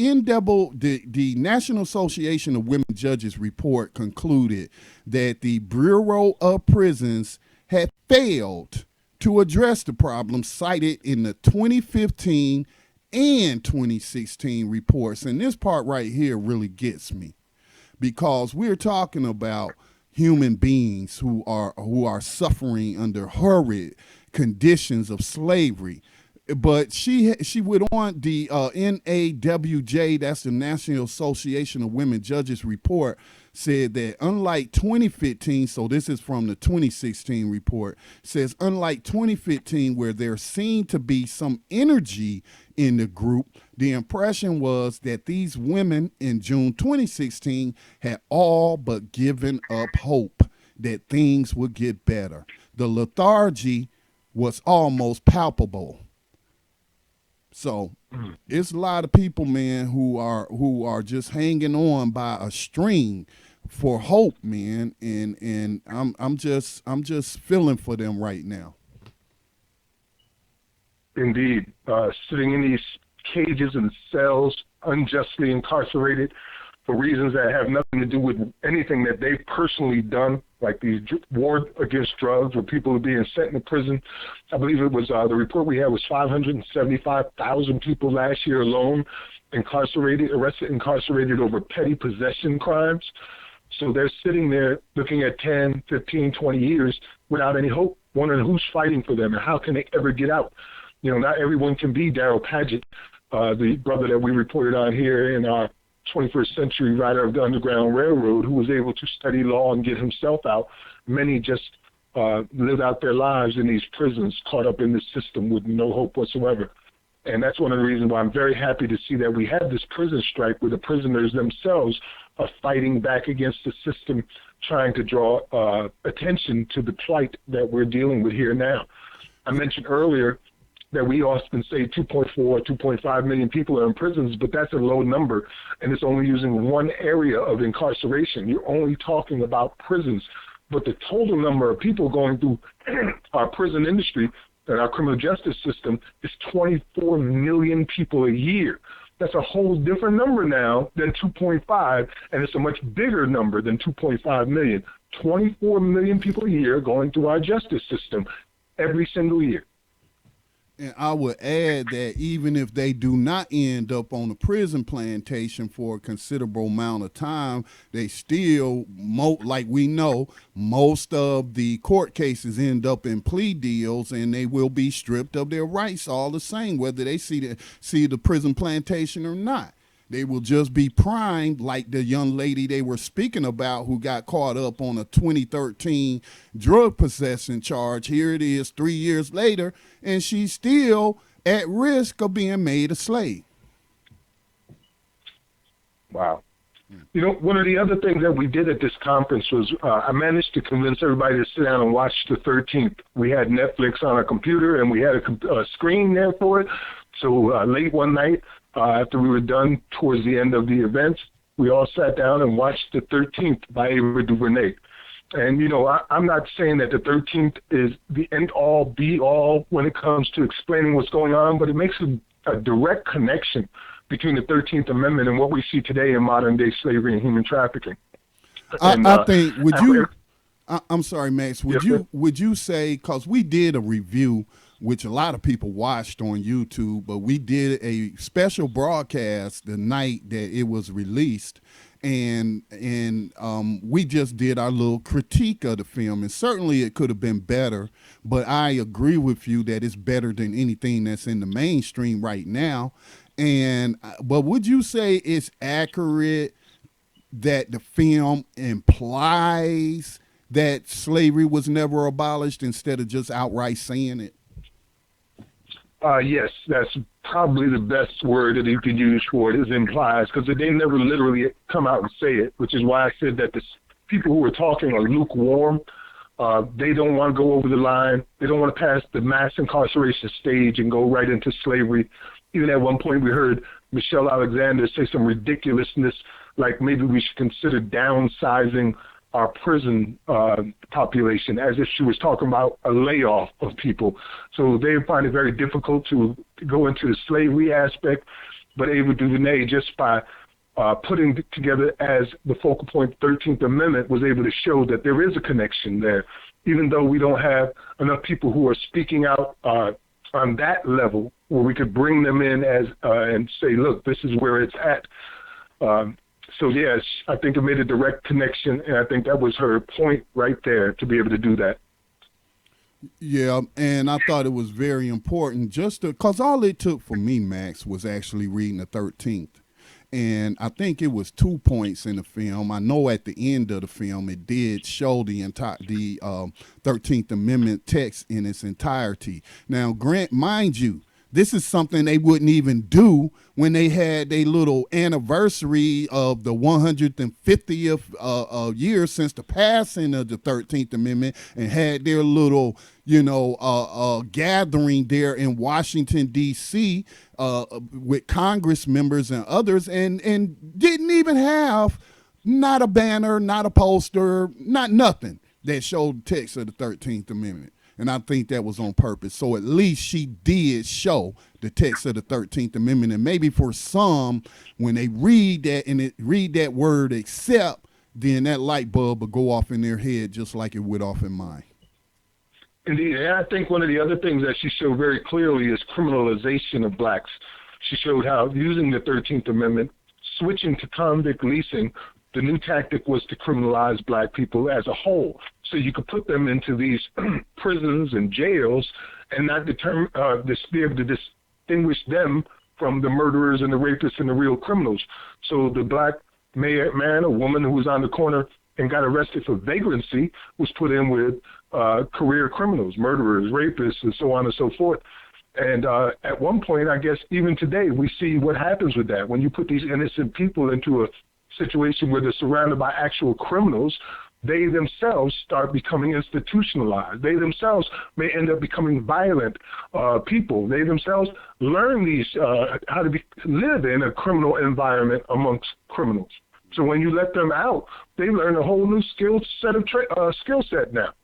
National Association of Women Judges report concluded that the Bureau of Prisons had failed to address the problem cited in the 2015 and 2016 reports. And this part right here really gets me, because we're talking about human beings who are suffering under horrid conditions of slavery. But she went on, the NAWJ, that's the National Association of Women Judges report, said that unlike 2015, so this is from the 2016 report, says unlike 2015, where there seemed to be some energy in the group, the impression was that these women in June 2016 had all but given up hope that things would get better. The lethargy was almost palpable. So it's a lot of people, man, who are just hanging on by a string for hope, man, and I'm just feeling for them right now. Indeed, sitting in these cages and cells, unjustly incarcerated for reasons that have nothing to do with anything that they've personally done, like these war against drugs, where people are being sent into prison. I believe it was the report we had was 575,000 people last year alone arrested, incarcerated over petty possession crimes. So they're sitting there looking at 10, 15, 20 years without any hope, wondering who's fighting for them and how can they ever get out. Not everyone can be Darrell Paget, the brother that we reported on here in our 21st century rider of the Underground Railroad who was able to study law and get himself out. Many just live out their lives in these prisons, caught up in this system with no hope whatsoever. And that's one of the reasons why I'm very happy to see that we have this prison strike where the prisoners themselves are fighting back against the system, trying to draw attention to the plight that we're dealing with here now. I mentioned earlier that we often say 2.4, 2.5 million people are in prisons, but that's a low number, and it's only using one area of incarceration. You're only talking about prisons, but the total number of people going through our prison industry and our criminal justice system is 24 million people a year. That's a whole different number now than 2.5, and it's a much bigger number than 2.5 million. 24 million people a year going through our justice system every single year. And I would add that even if they do not end up on a prison plantation for a considerable amount of time, they still, like we know, most of the court cases end up in plea deals, and they will be stripped of their rights all the same, whether they see the prison plantation or not. They will just be primed, like the young lady they were speaking about who got caught up on a 2013 drug possession charge. Here it is 3 years later, and she's still at risk of being made a slave. Wow. You know, one of the other things that we did at this conference was I managed to convince everybody to sit down and watch the 13th. We had Netflix on our computer, and we had a screen there for it. So late one night, after we were done towards the end of the events, we all sat down and watched the 13th by Ava DuVernay. And, you know, I'm not saying that the 13th is the end-all, be-all when it comes to explaining what's going on, but it makes a direct connection between the 13th Amendment and what we see today in modern-day slavery and human trafficking. I think, I'm sorry, Max, would you say, because we did a review which a lot of people watched on YouTube, but we did a special broadcast the night that it was released, and we just did our little critique of the film, and certainly it could have been better, but I agree with you that it's better than anything that's in the mainstream right now. But would you say it's accurate that the film implies that slavery was never abolished instead of just outright saying it? Yes, that's probably the best word that you could use for it, is implies, because they never literally come out and say it, which is why I said that the people who are talking are lukewarm. They don't want to go over the line. They don't want to pass the mass incarceration stage and go right into slavery. Even at one point we heard Michelle Alexander say some ridiculousness, like maybe we should consider downsizing our prison population, as if she was talking about a layoff of people. So they find it very difficult to go into the slavery aspect. But Ava DuVernay, just by putting together as the focal point 13th Amendment, was able to show that there is a connection there, even though we don't have enough people who are speaking out on that level where we could bring them in as and say, look, this is where it's at. So, yes, I think it made a direct connection, and I think that was her point right there, to be able to do that. Yeah, and I thought it was very important just because all it took for me, Max, was actually reading the 13th. And I think it was 2 points in the film. I know at the end of the film it did show the 13th Amendment text in its entirety. Now, mind you, this is something they wouldn't even do when they had their little anniversary of the 150th year since the passing of the 13th Amendment, and had their little, gathering there in Washington, D.C. With Congress members and others, and didn't even have not a banner, not a poster, not nothing that showed the text of the 13th Amendment. And I think that was on purpose. So at least she did show the text of the 13th Amendment. And maybe for some, when they read that and read that word accept, then that light bulb will go off in their head just like it went off in mine. Indeed. And I think one of the other things that she showed very clearly is criminalization of blacks. She showed how using the 13th Amendment, switching to convict leasing, the new tactic was to criminalize black people as a whole. So you could put them into these prisons and jails and not be able to distinguish them from the murderers and the rapists and the real criminals. So the black man or woman who was on the corner and got arrested for vagrancy was put in with career criminals, murderers, rapists, and so on and so forth. And at one point, I guess even today, we see what happens with that. When you put these innocent people into a situation where they're surrounded by actual criminals, they themselves start becoming institutionalized. They themselves may end up becoming violent people. They themselves learn these how to live in a criminal environment amongst criminals. So when you let them out, they learn a whole new skill set now.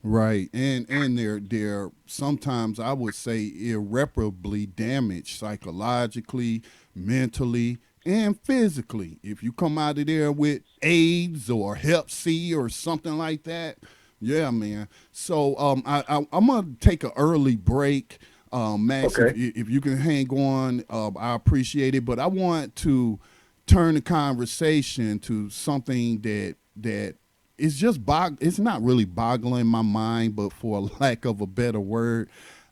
Right, and they're sometimes, I would say, irreparably damaged psychologically, mentally, and physically. If you come out of there with AIDS or Hep C or something like that, yeah, man. So I'm gonna take an early break, Max. Okay. If you can hang on, I appreciate it. But I want to turn the conversation to something that it's just it's not really boggling my mind, but for lack of a better word,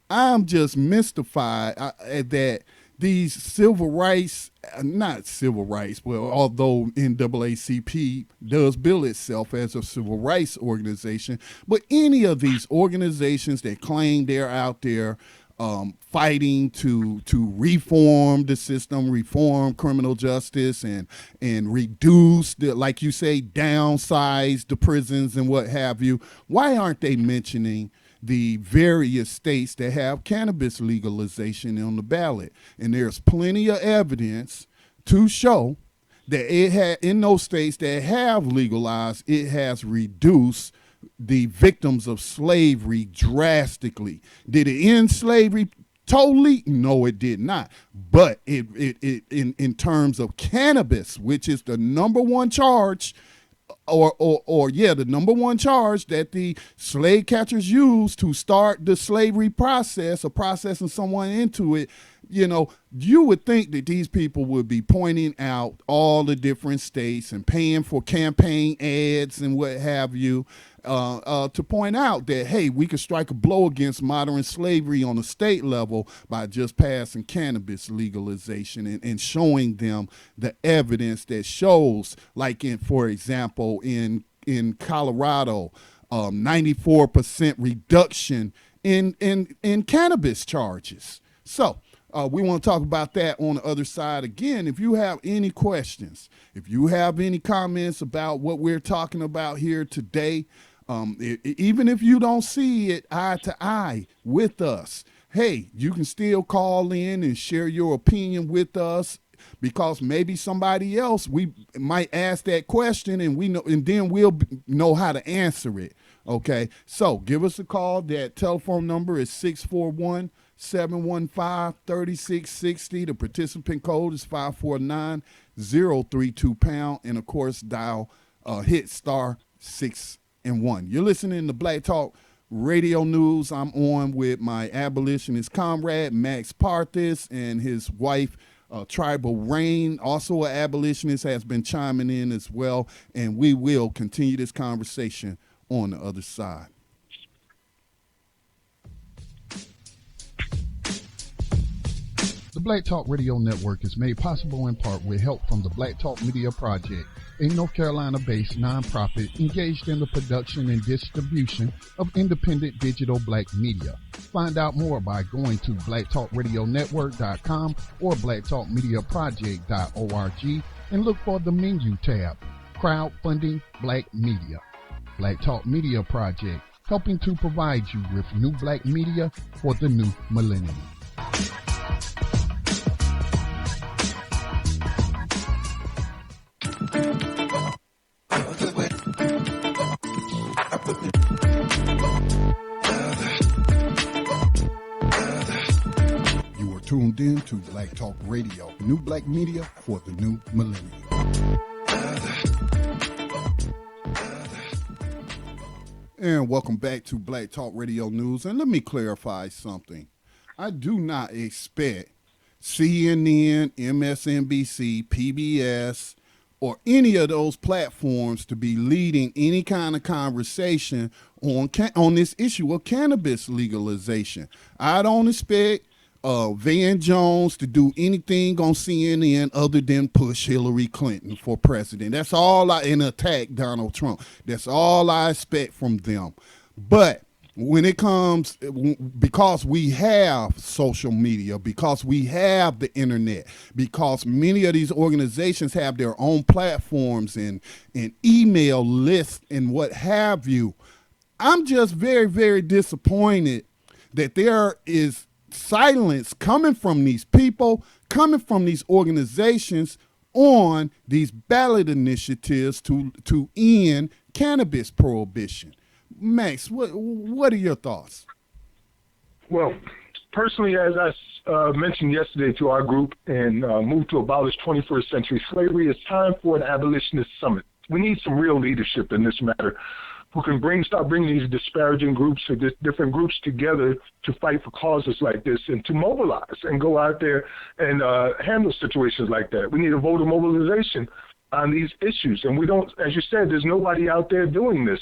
I'm just mystified that these civil rights, not civil rights, well, although NAACP does bill itself as a civil rights organization, but any of these organizations that claim they're out there fighting to reform the system, reform criminal justice, and reduce the, like you say, downsize the prisons and what have you. Why aren't they mentioning the various states that have cannabis legalization on the ballot? And there's plenty of evidence to show that it had, in those states that have legalized, it has reduced the victims of slavery drastically. Did it end slavery totally? No, it did not. But it in terms of cannabis, which is the number one charge, the number one charge that the slave catchers used to start the slavery process of processing someone into it, you would think that these people would be pointing out all the different states and paying for campaign ads and what have you, to point out that, hey, we could strike a blow against modern slavery on a state level by just passing cannabis legalization and showing them the evidence that shows, like for example, in Colorado, 94% reduction in cannabis charges. So we want to talk about that on the other side. Again, if you have any questions, if you have any comments about what we're talking about here today, even if you don't see it eye to eye with us, hey, you can still call in and share your opinion with us, because maybe somebody else, we might ask that question and then we'll know how to answer it. Okay, so give us a call. That telephone number is 641-715-3660. The participant code is 549-032#. And of course, dial hit *6 and 1. You're listening to Black Talk Radio News. I'm on with my abolitionist comrade, Max Parthas, and his wife, Tribal Rain, also an abolitionist, has been chiming in as well. And we will continue this conversation on the other side. The Black Talk Radio Network is made possible in part with help from the Black Talk Media Project, a North Carolina-based nonprofit engaged in the production and distribution of independent digital black media. Find out more by going to blacktalkradionetwork.com or blacktalkmediaproject.org and look for the menu tab, Crowdfunding Black Media. Black Talk Media Project, helping to provide you with new black media for the new millennium. You are tuned in to Black Talk Radio, new black media for the new millennium. And welcome back to Black Talk Radio News. And let me clarify something. I do not expect CNN, MSNBC, PBS, or any of those platforms to be leading any kind of conversation on this issue of cannabis legalization. I don't expect Van Jones to do anything on CNN other than push Hillary Clinton for president. That's all and attack Donald Trump. That's all I expect from them. But when it comes, because we have social media, because we have the internet, because many of these organizations have their own platforms and email lists and what have you, I'm just very, very disappointed that there is silence coming from these people, coming from these organizations on these ballot initiatives to end cannabis prohibition. Max, what are your thoughts? Well, personally, as I mentioned yesterday to our group and moved to abolish 21st century slavery, it's time for an abolitionist summit. We need some real leadership in this matter who can start bringing these disparaging groups or different groups together to fight for causes like this and to mobilize and go out there and handle situations like that. We need a voter mobilization on these issues. And we don't, as you said, there's nobody out there doing this.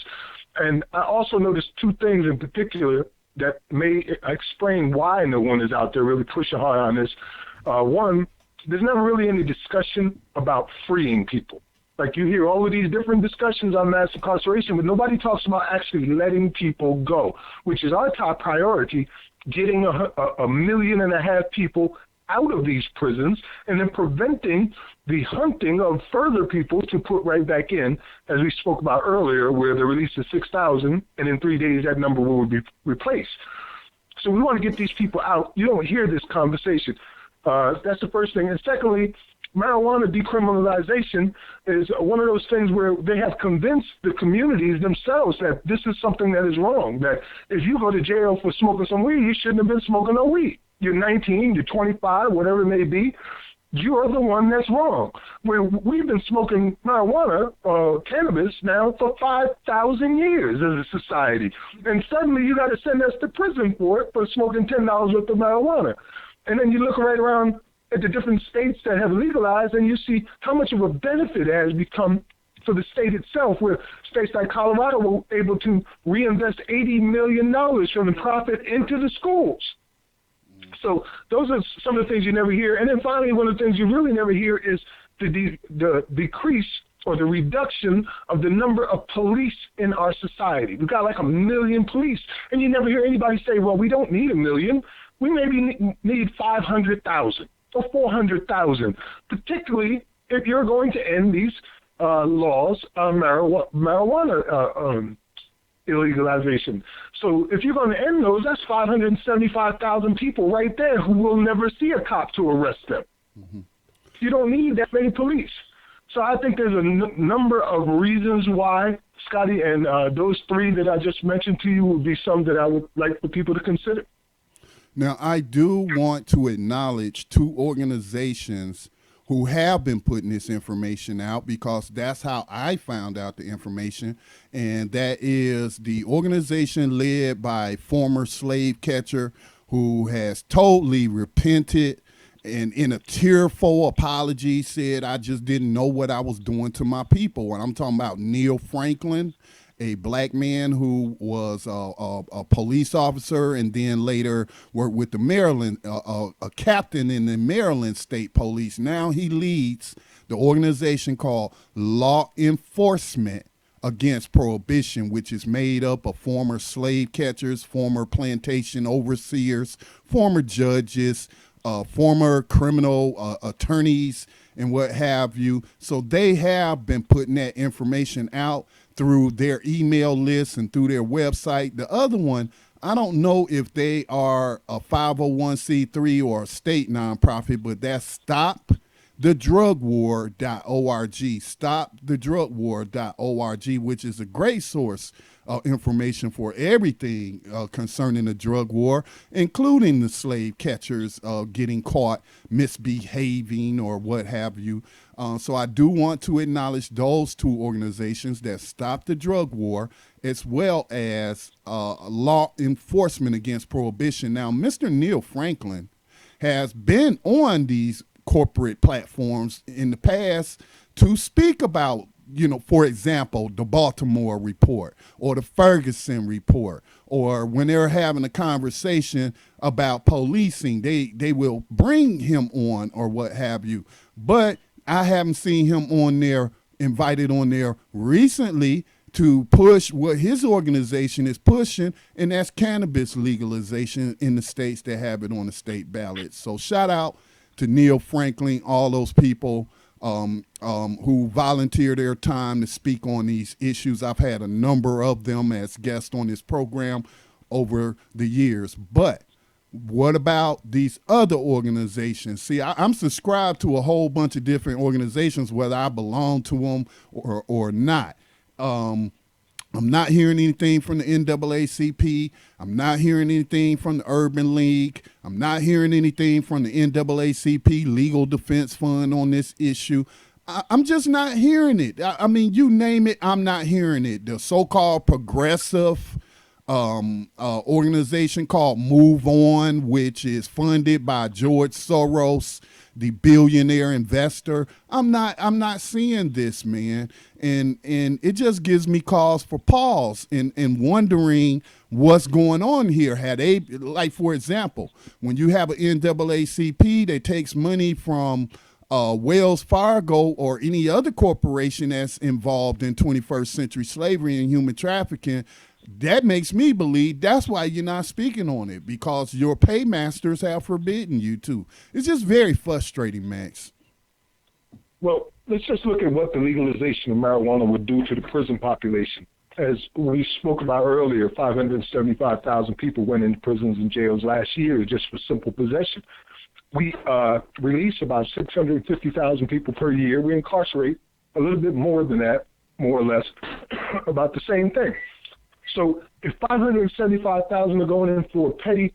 And I also noticed two things in particular that may explain why no one is out there really pushing hard on this. One, there's never really any discussion about freeing people. Like you hear all of these different discussions on mass incarceration, but nobody talks about actually letting people go, which is our top priority, getting 1.5 million people out of these prisons and then preventing the hunting of further people to put right back in, as we spoke about earlier, where the release is 6,000, and in 3 days that number will be replaced. So we want to get these people out. You don't hear this conversation. That's the first thing. And secondly, marijuana decriminalization is one of those things where they have convinced the communities themselves that this is something that is wrong, that if you go to jail for smoking some weed, you shouldn't have been smoking no weed. You're 19, you're 25, whatever it may be, you are the one that's wrong. Where we've been smoking marijuana, cannabis now for 5,000 years as a society. And suddenly you got to send us to prison for it for smoking $10 worth of marijuana. And then you look right around at the different states that have legalized, and you see how much of a benefit it has become for the state itself, where states like Colorado were able to reinvest $80 million from the profit into the schools. So those are some of the things you never hear. And then finally, one of the things you really never hear is the decrease or the reduction of the number of police in our society. We've got like 1 million police, and you never hear anybody say, well, we don't need 1 million. We maybe need 500,000. or 400,000, particularly if you're going to end these laws on marijuana illegalization. So if you're going to end those, that's 575,000 people right there who will never see a cop to arrest them. Mm-hmm. You don't need that many police. So I think there's a number of reasons why, Scotty, and those three that I just mentioned to you would be some that I would like for people to consider. Now, I do want to acknowledge two organizations who have been putting this information out, because that's how I found out the information, and that is the organization led by former slave catcher who has totally repented and in a tearful apology said, I just didn't know what I was doing to my people. And I'm talking about Neil Franklin, a black man who was a police officer and then later worked with the Maryland, a captain in the Maryland State Police. Now he leads the organization called Law Enforcement Against Prohibition, which is made up of former slave catchers, former plantation overseers, former judges, former criminal attorneys, and what have you. So they have been putting that information out through their email lists and through their website. The other one, I don't know if they are a 501c3 or a state nonprofit, but that's stopthedrugwar.org, stopthedrugwar.org, which is a great source of information for everything concerning the drug war, including the slave catchers getting caught misbehaving or what have you. So I do want to acknowledge those two organizations that stop the drug war, as well as Law Enforcement Against Prohibition. Now, Mr. Neil Franklin has been on these corporate platforms in the past to speak about for example, the Baltimore report or the Ferguson report, or when they're having a conversation about policing, they will bring him on or what have you. But I haven't seen him on there, invited on there recently to push what his organization is pushing, and that's cannabis legalization in the states that have it on the state ballot. So shout out to Neil Franklin, all those people who volunteer their time to speak on these issues. I've had a number of them as guests on this program over the years. But what about these other organizations? See, I'm subscribed to a whole bunch of different organizations, whether I belong to them or not. I'm not hearing anything from the NAACP. I'm not hearing anything from the Urban League. I'm not hearing anything from the NAACP Legal Defense Fund on this issue. I'm just not hearing it. I mean, you name it, I'm not hearing it. The so-called progressive organization called Move On, which is funded by George Soros, the billionaire investor. I'm not seeing this, man. And it just gives me cause for pause and wondering what's going on here. Had they, like, for example, when you have an NAACP that takes money from Wells Fargo or any other corporation that's involved in 21st century slavery and human trafficking, that makes me believe that's why you're not speaking on it, because your paymasters have forbidden you to. It's just very frustrating, Max. Well, let's just look at what the legalization of marijuana would do to the prison population. As we spoke about earlier, 575,000 people went into prisons and jails last year just for simple possession. We release about 650,000 people per year. We incarcerate a little bit more than that, more or less, about the same thing. So if 575,000 are going in for petty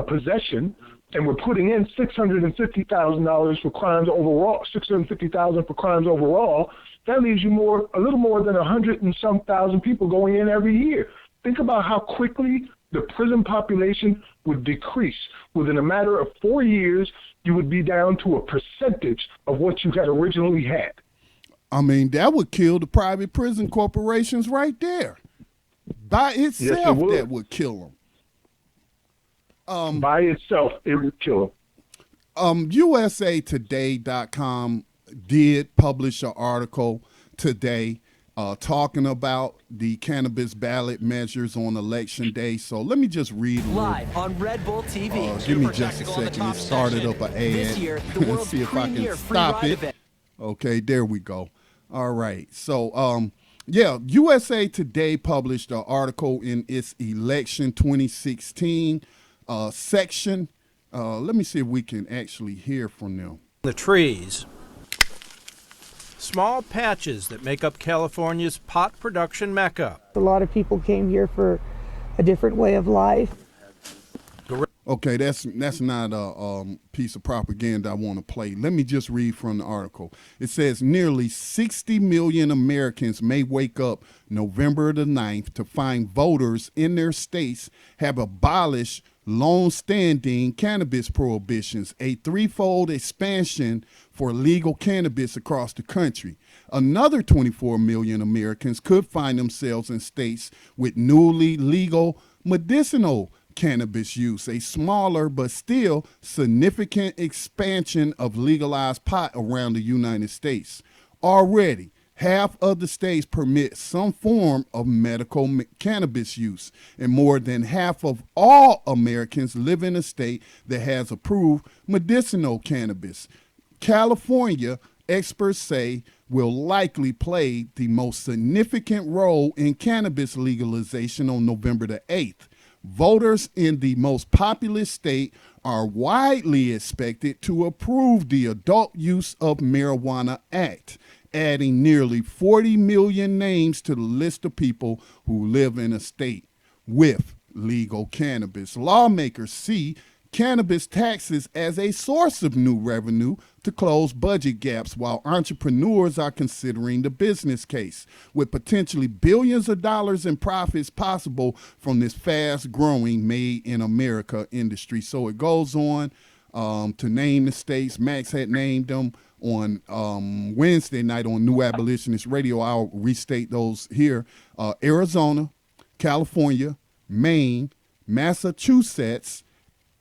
possession, and we're putting in $650,000 for crimes overall, $650,000 for crimes overall, that leaves you a little more than 100 and some thousand people going in every year. Think about how quickly the prison population would decrease. Within a matter of 4 years, you would be down to a percentage of what you had originally had. I mean, that would kill the private prison corporations right there. By itself, yes, that would kill them. By itself, it would kill them. USAtoday.com did publish an article today talking about the cannabis ballot measures on election day. So let me just read live on Red Bull TV. Give me just a second. It started up an ad. This year, the world's see if I can stop it. Event. Okay, there we go. All right. So, USA Today published an article in its election 2016 section. Let me see if we can actually hear from them. The trees. Small patches that make up California's pot production mecca. A lot of people came here for a different way of life. Okay, that's not a piece of propaganda I want to play. Let me just read from the article. It says nearly 60 million Americans may wake up November the 9th to find voters in their states have abolished long-standing cannabis prohibitions, a threefold expansion for legal cannabis across the country. Another 24 million Americans could find themselves in states with newly legal medicinal cannabis use, a smaller but still significant expansion of legalized pot around the United States. Already, half of the states permit some form of medical cannabis use, and more than half of all Americans live in a state that has approved medicinal cannabis. California, experts say, will likely play the most significant role in cannabis legalization on November the 8th. Voters in the most populous state are widely expected to approve the Adult Use of Marijuana Act, adding nearly 40 million names to the list of people who live in a state with legal cannabis. Lawmakers see cannabis taxes as a source of new revenue to close budget gaps, while entrepreneurs are considering the business case, with potentially billions of dollars in profits possible from this fast-growing Made in America industry. So it goes on to name the states. Max had named them. on Wednesday night on New Abolitionist Radio. I'll restate those here. Arizona, California, Maine, Massachusetts,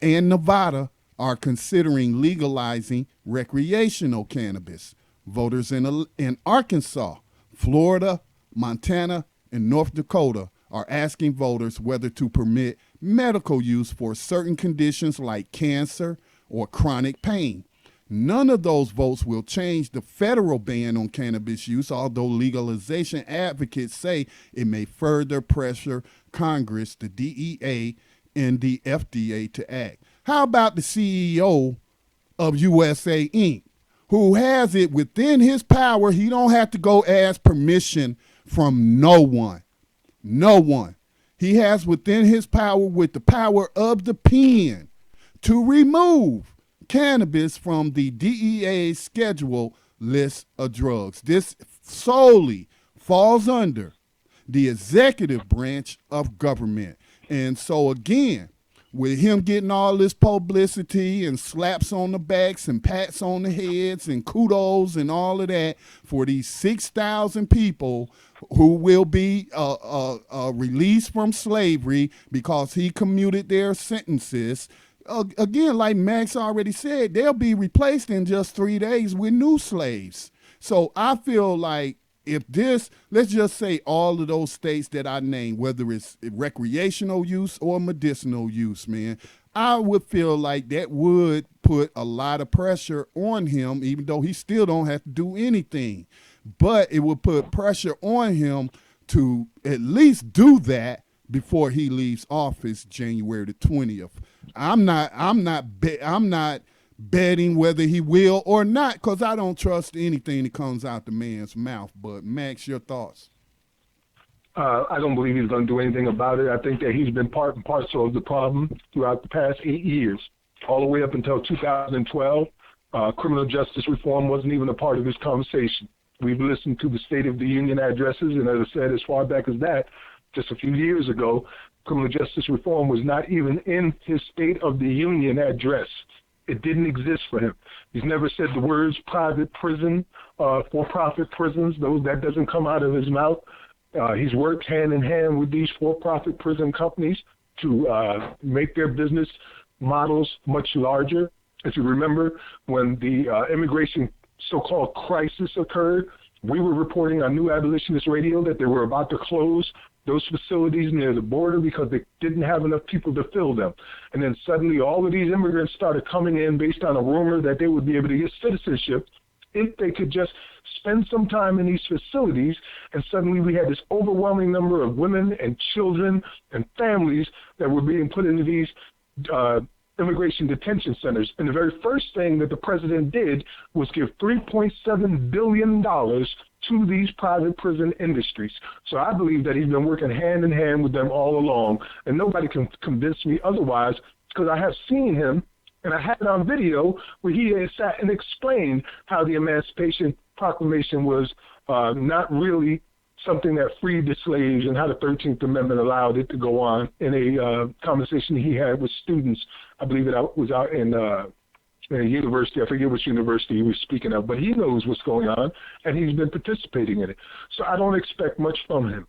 and Nevada are considering legalizing recreational cannabis. Voters in Arkansas, Florida, Montana, and North Dakota are asking voters whether to permit medical use for certain conditions like cancer or chronic pain. None of those votes will change the federal ban on cannabis use, although legalization advocates say it may further pressure Congress, the DEA, and the FDA to act. How about the CEO of USA Inc., who has it within his power? He don't have to go ask permission from no one. No one. He has within his power, with the power of the pen, to remove cannabis from the DEA's schedule list of drugs. This solely falls under the executive branch of government. And so again, with him getting all this publicity and slaps on the backs and pats on the heads and kudos and all of that for these 6,000 people who will be released from slavery because he commuted their sentences, again, like Max already said, they'll be replaced in just 3 days with new slaves. So I feel like if this, let's just say all of those states that I named, whether it's recreational use or medicinal use, man, I would feel like that would put a lot of pressure on him, even though he still don't have to do anything. But it would put pressure on him to at least do that before he leaves office January the 20th. I'm not betting whether he will or not, because I don't trust anything that comes out the man's mouth. But Max, your thoughts? I don't believe he's going to do anything about it. I think that he's been part and parcel of the problem throughout the past 8 years, all the way up until 2012. Criminal justice reform wasn't even a part of his conversation. We've listened to the State of the Union addresses, and as I said, as far back as that, just a few years ago, criminal justice reform was not even in his State of the Union address. It didn't exist for him. He's never said the words private prison, for-profit prisons. That doesn't come out of his mouth. He's worked hand in hand with these for-profit prison companies to make their business models much larger. If you remember, when the immigration so-called crisis occurred, we were reporting on New Abolitionist Radio that they were about to close those facilities near the border because they didn't have enough people to fill them. And then suddenly all of these immigrants started coming in based on a rumor that they would be able to get citizenship if they could just spend some time in these facilities. And suddenly we had this overwhelming number of women and children and families that were being put into these immigration detention centers. And the very first thing that the president did was give $3.7 billion to these private prison industries. So I believe that he's been working hand in hand with them all along, and nobody can convince me otherwise, because I have seen him, and I had it on video where he had sat and explained how the Emancipation Proclamation was not really something that freed the slaves, and how the 13th Amendment allowed it to go on, in a conversation he had with students. I believe it was out in a university. I forget which university he was speaking of, but he knows what's going on, and he's been participating in it. So I don't expect much from him.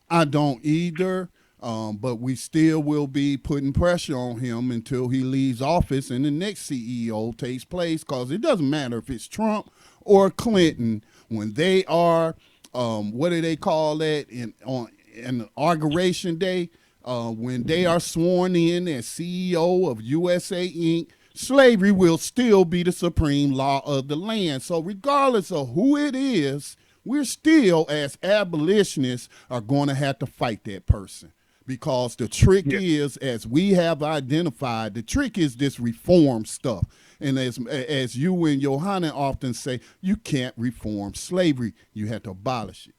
I don't either, but we still will be putting pressure on him until he leaves office and the next CEO takes place, because it doesn't matter if it's Trump or Clinton. When they are, what do they call that, on inauguration day, when they are sworn in as CEO of USA Inc., slavery will still be the supreme law of the land. So regardless of who it is, we're still, as abolitionists, are going to have to fight that person. Because the trick is, as we have identified, the trick is this reform stuff. And as you and Johanna often say, you can't reform slavery. You have to abolish it.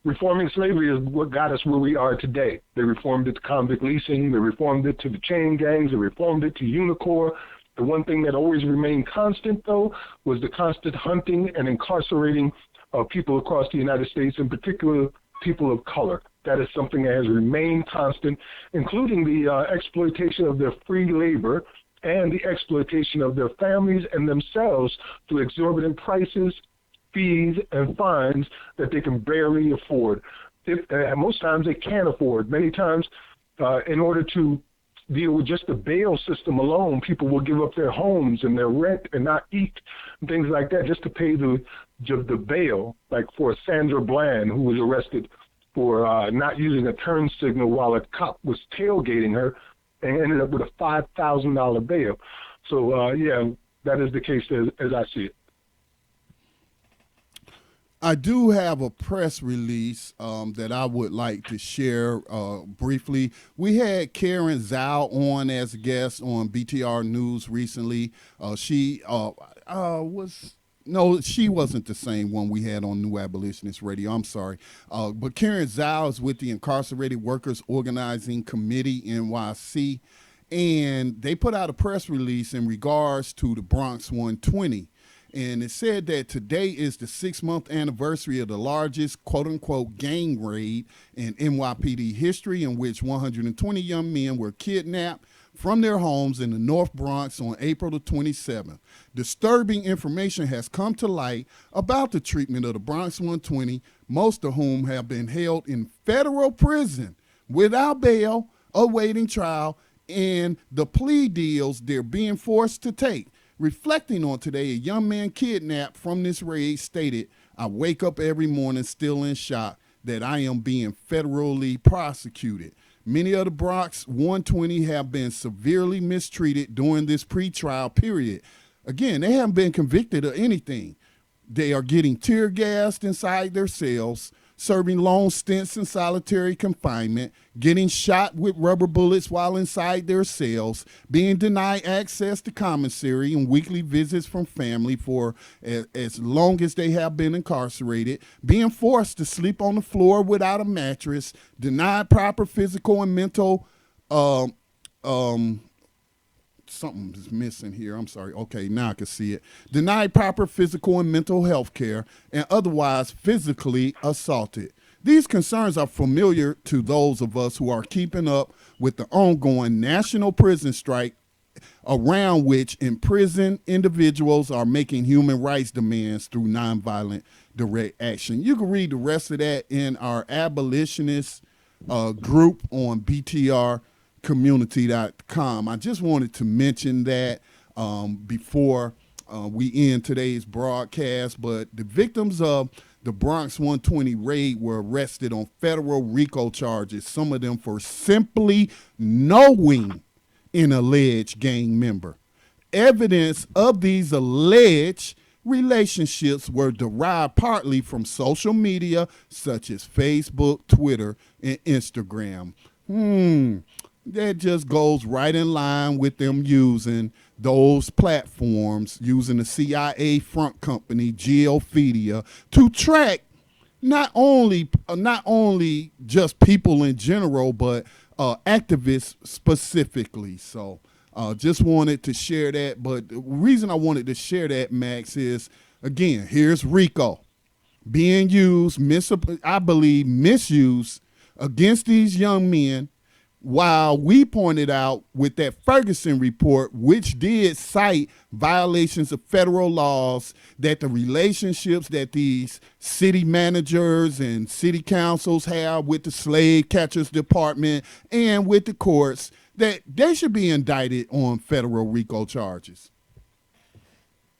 Reforming slavery is what got us where we are today. They reformed it to convict leasing. They reformed it to the chain gangs. They reformed it to Unicor. The one thing that always remained constant, though, was the constant hunting and incarcerating of people across the United States, in particular people of color. That is something that has remained constant, including the exploitation of their free labor and the exploitation of their families and themselves through exorbitant prices, fees, and fines that they can barely afford. Most times they can't afford. Many times, in order to deal with just the bail system alone, people will give up their homes and their rent and not eat and things like that just to pay the bail. Like for Sandra Bland, who was arrested for not using a turn signal while a cop was tailgating her, and ended up with a $5,000 bail. So, yeah, that is the case as I see it. I do have a press release that I would like to share briefly. We had Karen Zhao on as a guest on BTR News recently. She wasn't the same one we had on New Abolitionist Radio. I'm sorry. But Karen Zhao is with the Incarcerated Workers Organizing Committee, NYC, and they put out a press release in regards to the Bronx 120. And it said that today is the 6-month anniversary of the largest quote-unquote gang raid in NYPD history, in which 120 young men were kidnapped from their homes in the North Bronx on April the 27th. Disturbing information has come to light about the treatment of the Bronx 120, most of whom have been held in federal prison without bail, awaiting trial, and the plea deals they're being forced to take. Reflecting on today, a young man kidnapped from this raid stated, "I wake up every morning still in shock that I am being federally prosecuted. Many of the Bronx 120 have been severely mistreated during this pretrial period." Again, they haven't been convicted of anything. They are getting tear gassed inside their cells, serving long stints in solitary confinement, getting shot with rubber bullets while inside their cells, being denied access to commissary and weekly visits from family for as long as they have been incarcerated, being forced to sleep on the floor without a mattress, denied proper physical and mental something is missing here. I'm sorry. Okay, now I can see it. Denied proper physical and mental health care, and otherwise physically assaulted. These concerns are familiar to those of us who are keeping up with the ongoing national prison strike, around which imprisoned individuals are making human rights demands through nonviolent direct action. You can read the rest of that in our abolitionist group on BTR community.com. I just wanted to mention that before we end today's broadcast, but the victims of the Bronx 120 raid were arrested on federal RICO charges, some of them for simply knowing an alleged gang member. Evidence of these alleged relationships were derived partly from social media such as Facebook, Twitter, and Instagram. That just goes right in line with them using those platforms, using the CIA front company, Geophedia, to track not only just people in general, but activists specifically. So just wanted to share that. But the reason I wanted to share that, Max, is, again, here's RICO being used, I believe, misused against these young men, while we pointed out with that Ferguson report, which did cite violations of federal laws, that the relationships that these city managers and city councils have with the slave catchers department and with the courts, that they should be indicted on federal RICO charges.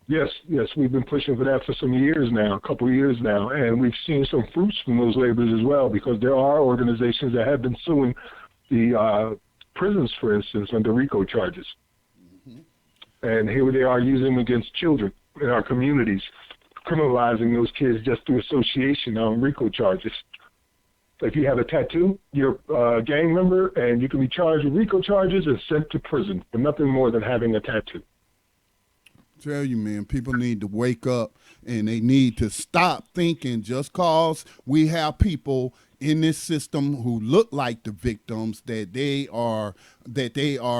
Yes, we've been pushing for that for some years now, a couple of years now, and we've seen some fruits from those labors as well, because there are organizations that have been suing the prisons, for instance, under RICO charges. And here they are using them against children in our communities, criminalizing those kids just through association on RICO charges. So if you have a tattoo, you're a gang member, and you can be charged with RICO charges and sent to prison for nothing more than having a tattoo. Tell you, man, people need to wake up, and they need to stop thinking just cause we have people in this system who look like the victims, that they are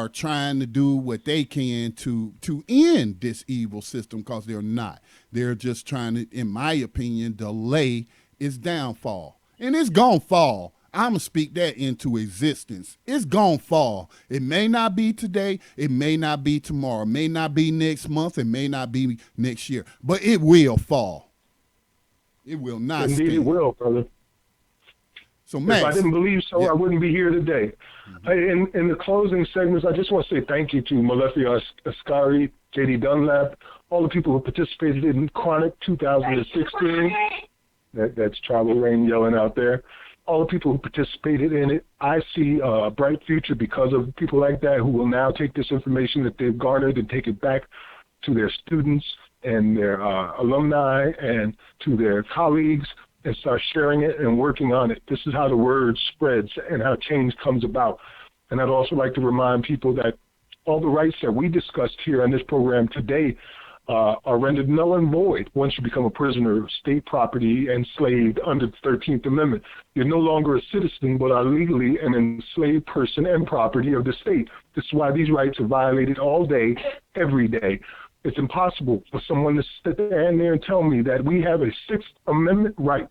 trying to do what they can to end this evil system, because they're not. They're just trying to, in my opinion, delay its downfall. And it's gonna fall. I'm going to speak that into existence. It's going to fall. It may not be today. It may not be tomorrow. It may not be next month. It may not be next year. But it will fall. It will not Indeed, stand. it will, brother. So, Max, if I didn't believe so, yeah. I wouldn't be here today. In the closing segments, I just want to say thank you to Malefi Ascari, J.D. Dunlap, all the people who participated in Chronic 2016. That's Tribal Rain yelling out there. All the people who participated in it. I see a bright future because of people like that who will now take this information that they've garnered and take it back to their students and their alumni and to their colleagues and start sharing it and working on it. This is how the word spreads and how change comes about. And I'd also like to remind people that all the rights that we discussed here on this program today are rendered null and void once you become a prisoner of state property enslaved under the 13th Amendment. You're no longer a citizen, but are legally an enslaved person and property of the state. This is why these rights are violated all day, every day. It's impossible for someone to stand there and tell me that we have a Sixth Amendment right,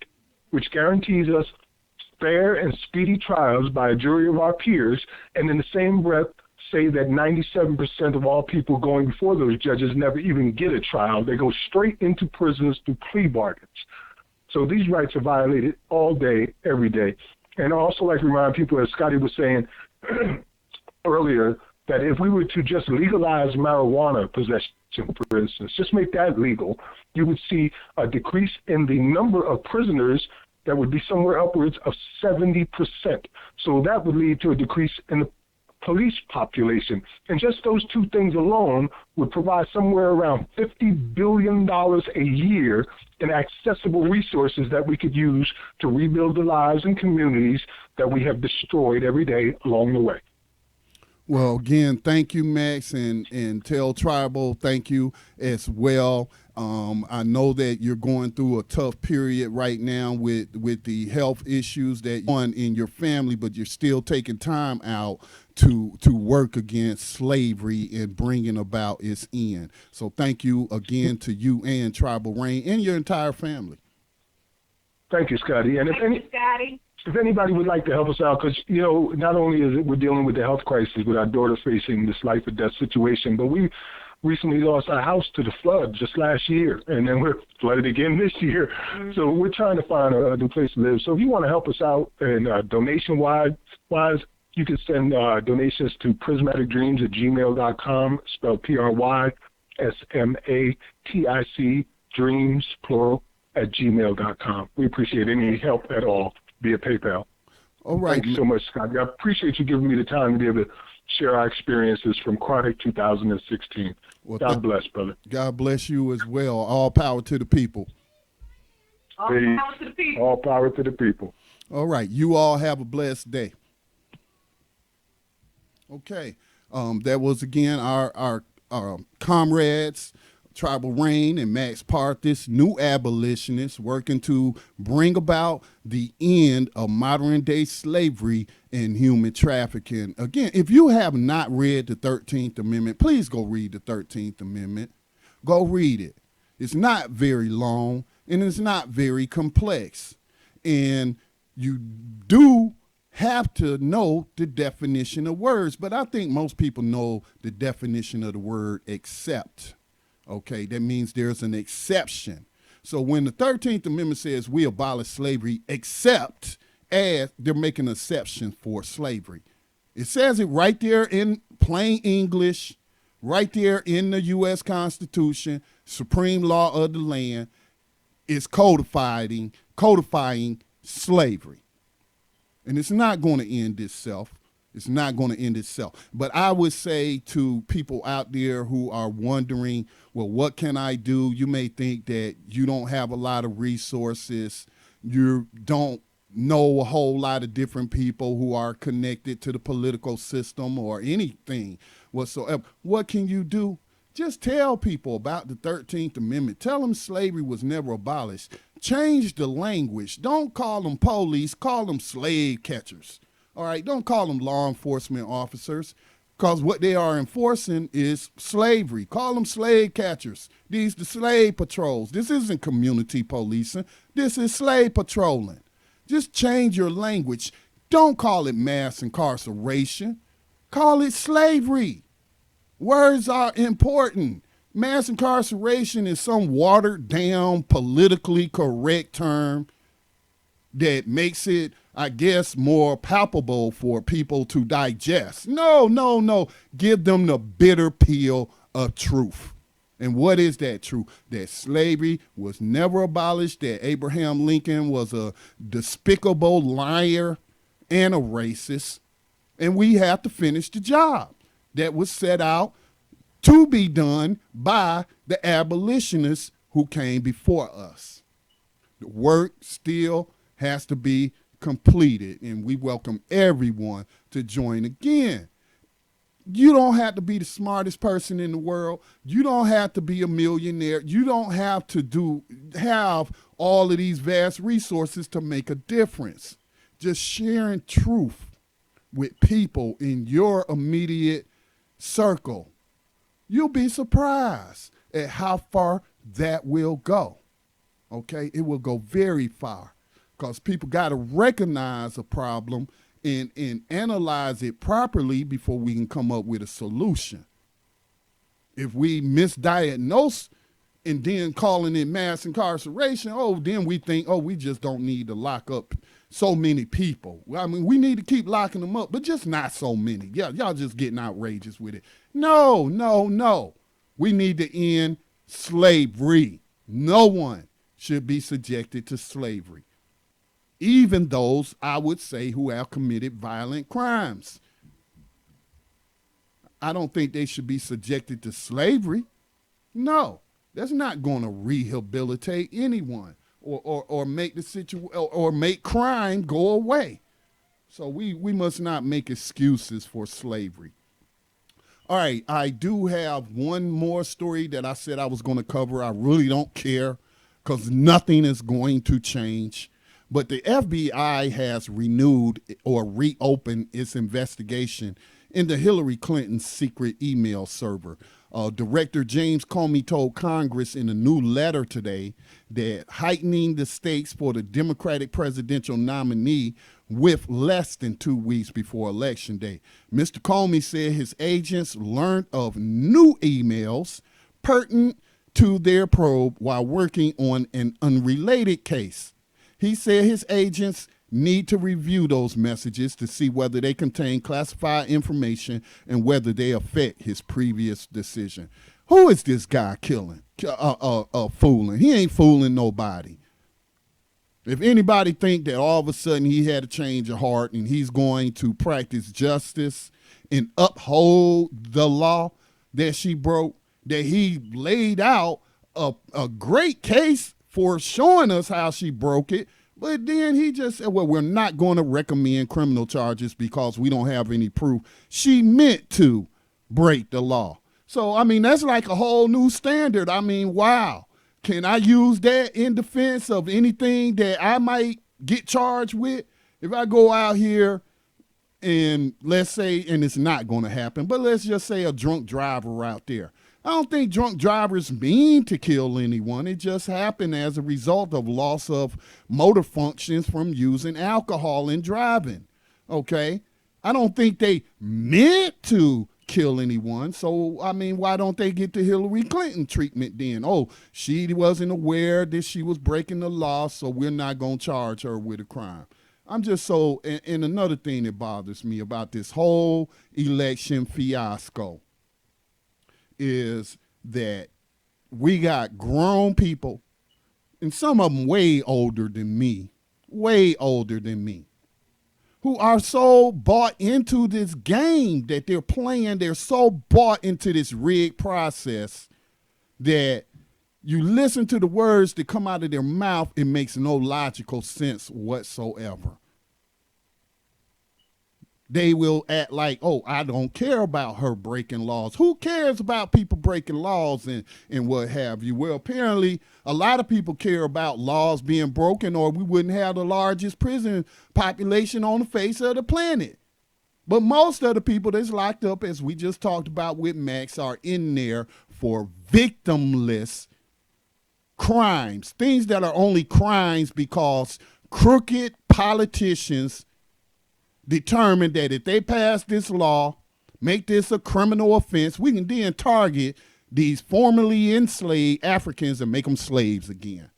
which guarantees us fair and speedy trials by a jury of our peers, and in the same breath say that 97% of all people going before those judges never even get a trial. They go straight into prisons through plea bargains. So these rights are violated all day, every day. And I also like to remind people, as Scotty was saying earlier, that if we were to just legalize marijuana possession, for instance, just make that legal, you would see a decrease in the number of prisoners that would be somewhere upwards of 70%. So that would lead to a decrease in the police population. And just those two things alone would provide somewhere around $50 billion a year in accessible resources that we could use to rebuild the lives and communities that we have destroyed every day along the way. Well, again, thank you, Max, and tell Tribal thank you as well. I know that you're going through a tough period right now with the health issues that one in your family, but you're still taking time out to work against slavery and bringing about its end. So thank you again to you and Tribal Rain and your entire family. Thank you, Scotty. And Thank you, Scotty. if anybody would like to help us out, because, you know, not only is it we're dealing with the health crisis with our daughter facing this life or death situation, but we recently lost our house to the flood just last year, and then we're flooded again this year. Mm-hmm. So we're trying to find a new place to live. So if you want to help us out, and donation-wise, you can send donations to prismaticdreams@gmail.com, spelled PRYSMATIC, dreams, plural, @gmail.com. We appreciate any help at all via PayPal. All right. Thank you so much, Scott. I appreciate you giving me the time to be able to share our experiences from Chronic 2016. Well, God bless, brother. God bless you as well. All power to the people. All power to the people. All power to the people. All right. You all have a blessed day. Okay. That was, again, our comrades, Tribal Rain and Max Parthas, new abolitionists working to bring about the end of modern-day slavery and human trafficking. Again, if you have not read the 13th Amendment, please go read the 13th Amendment. Go read it. It's not very long, and it's not very complex. And you do have to know the definition of words, but I think most people know the definition of the word accept. Okay, that means there's an exception. So when the 13th Amendment says we abolish slavery, except as they're making an exception for slavery. It says it right there in plain English, right there in the U.S. Constitution, supreme law of the land. It's codifying slavery. And it's not going to end itself. It's not going to end itself. But I would say to people out there who are wondering, well, what can I do? You may think that you don't have a lot of resources. You don't know a whole lot of different people who are connected to the political system or anything whatsoever. What can you do? Just tell people about the 13th Amendment. Tell them slavery was never abolished. Change the language. Don't call them police. Call them slave catchers. All right, don't call them law enforcement officers, because what they are enforcing is slavery. Call them slave catchers. These the slave patrols. This isn't community policing. This is slave patrolling. Just change your language. Don't call it mass incarceration. Call it slavery. Words are important. Mass incarceration is some watered down, politically correct term that makes it, I guess, more palpable for people to digest. No. Give them the bitter pill of truth. And what is that truth? That slavery was never abolished, that Abraham Lincoln was a despicable liar and a racist, and we have to finish the job that was set out to be done by the abolitionists who came before us. The work still has to be completed, and we welcome everyone to join again. You don't have to be the smartest person in the world. You don't have to be a millionaire. You don't have to have all of these vast resources to make a difference. Just sharing truth with people in your immediate circle. You'll be surprised at how far that will go. Okay? It will go very far because people got to recognize a problem and analyze it properly before we can come up with a solution. If we misdiagnose and then calling it mass incarceration, then we think, we just don't need to lock up so many people. I mean, we need to keep locking them up, but just not so many. Yeah, y'all just getting outrageous with it. No. We need to end slavery. No one should be subjected to slavery. Even those, I would say, who have committed violent crimes. I don't think they should be subjected to slavery. No, that's not going to rehabilitate anyone or make the situation or make crime go away. So we must not make excuses for slavery. All right, I do have one more story that I said I was going to cover. I really don't care because nothing is going to change. But the FBI has renewed or reopened its investigation into Hillary Clinton's secret email server. Director James Comey told Congress in a new letter today that heightening the stakes for the Democratic presidential nominee with less than 2 weeks before Election Day. Mr. Comey said his agents learned of new emails pertinent to their probe while working on an unrelated case. He said his agents need to review those messages to see whether they contain classified information and whether they affect his previous decision. Who is this guy fooling? He ain't fooling nobody. If anybody think that all of a sudden he had a change of heart and he's going to practice justice and uphold the law that she broke, that he laid out a great case for showing us how she broke it, but then he just said, well, we're not going to recommend criminal charges because we don't have any proof she meant to break the law. So, I mean, that's like a whole new standard. I mean, wow. Can I use that in defense of anything that I might get charged with? If I go out here and let's say, and it's not going to happen, but let's just say a drunk driver out there. I don't think drunk drivers mean to kill anyone. It just happened as a result of loss of motor functions from using alcohol in driving. Okay? I don't think they meant to kill anyone. So, I mean, why don't they get the Hillary Clinton treatment then? Oh, she wasn't aware that she was breaking the law, so we're not going to charge her with a crime. I'm just so, and another thing that bothers me about this whole election fiasco is that we got grown people, and some of them way older than me, who are so bought into this game that they're playing. They're so bought into this rigged process that you listen to the words that come out of their mouth, it makes no logical sense whatsoever. They will act like, oh, I don't care about her breaking laws. Who cares about people breaking laws and what have you? Well, apparently a lot of people care about laws being broken, or we wouldn't have the largest prison population on the face of the planet. But most of the people that's locked up, as we just talked about with Max, are in there for victimless crimes, things that are only crimes because crooked politicians determined that if they pass this law, make this a criminal offense, we can then target these formerly enslaved Africans and make them slaves again.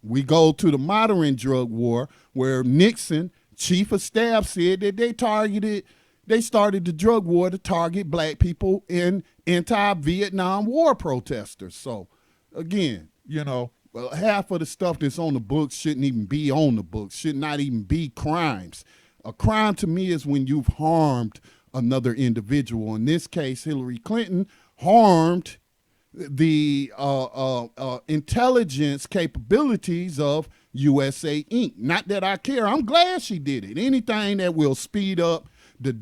We go to the modern drug war where Nixon, chief of staff, said that they started the drug war to target black people and anti-Vietnam War protesters. So again, half of the stuff that's on the books shouldn't even be on the books, should not even be crimes. A crime to me is when you've harmed another individual. In this case, Hillary Clinton harmed the intelligence capabilities of USA Inc. Not that I care. I'm glad she did it. Anything that will speed up the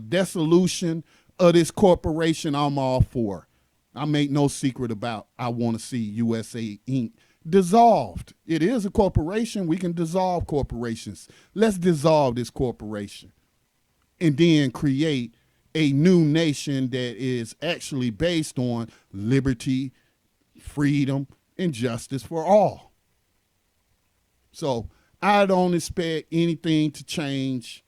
dissolution of this corporation, I'm all for. I make no secret about I want to see USA Inc. dissolved. It is a corporation. We can dissolve corporations. Let's dissolve this corporation and then create a new nation that is actually based on liberty, freedom, and justice for all. So I don't expect anything to change.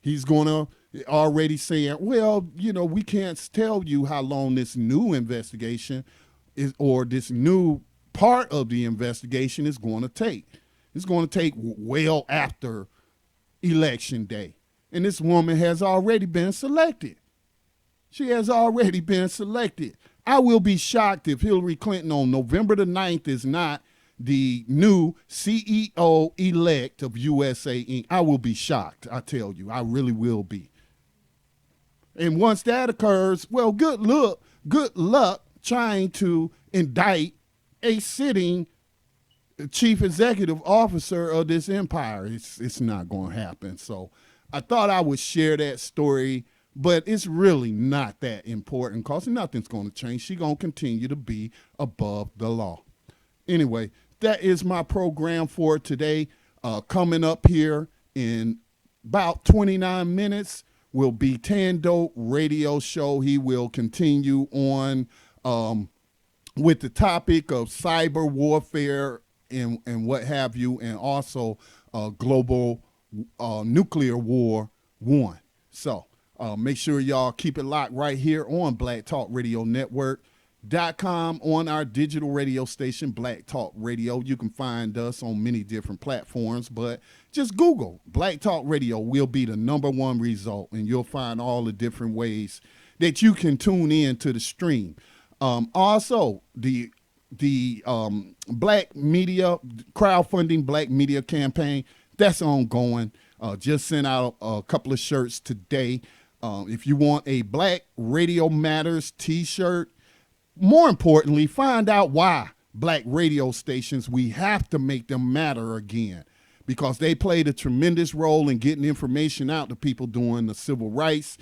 He's going to already saying, well, we can't tell you how long this new investigation is, or this new part of the investigation is going to take. It's going to take well after Election Day. And this woman has already been selected. She has already been selected. I will be shocked if Hillary Clinton on November the 9th is not the new CEO-elect of USA Inc. I will be shocked, I tell you. I really will be. And once that occurs, well, good luck trying to indict a sitting chief executive officer of this empire. It's not going to happen. So I thought I would share that story, but it's really not that important because nothing's going to change. She's going to continue to be above the law. Anyway, that is my program for today. Coming up here in about 29 minutes will be Tando Radio Show. He will continue on with the topic of cyber warfare and what have you, and also global nuclear war 1. So make sure y'all keep it locked right here on Black Talk Radio Network.com, on our digital radio station, Black Talk Radio. You can find us on many different platforms, but just Google Black Talk Radio will be the #1 result, and you'll find all the different ways that you can tune in to the stream. Also, the Black Media crowdfunding Black Media campaign, that's ongoing. Just sent out a couple of shirts today. If you want a Black Radio Matters t-shirt, more importantly, find out why black radio stations, we have to make them matter again, because they played a tremendous role in getting information out to people during the civil rights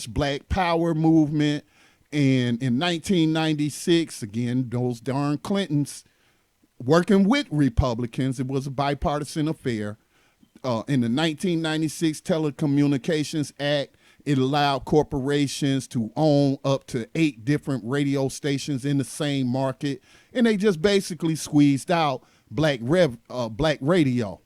/ Black Power movement. And in 1996, again, those darn Clintons working with Republicans, it was a bipartisan affair. In the 1996 Telecommunications Act, it allowed corporations to own up to 8 different radio stations in the same market, and they just basically squeezed out black radio,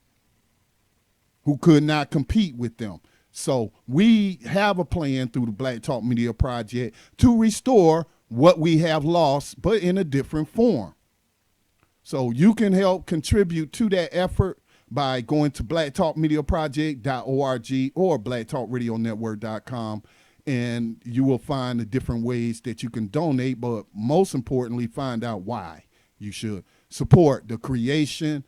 who could not compete with them. So we have a plan through the Black Talk Media Project to restore what we have lost, but in a different form. So you can help contribute to that effort by going to blacktalkmediaproject.org or blacktalkradionetwork.com, and you will find the different ways that you can donate, but most importantly, find out why you should support the creation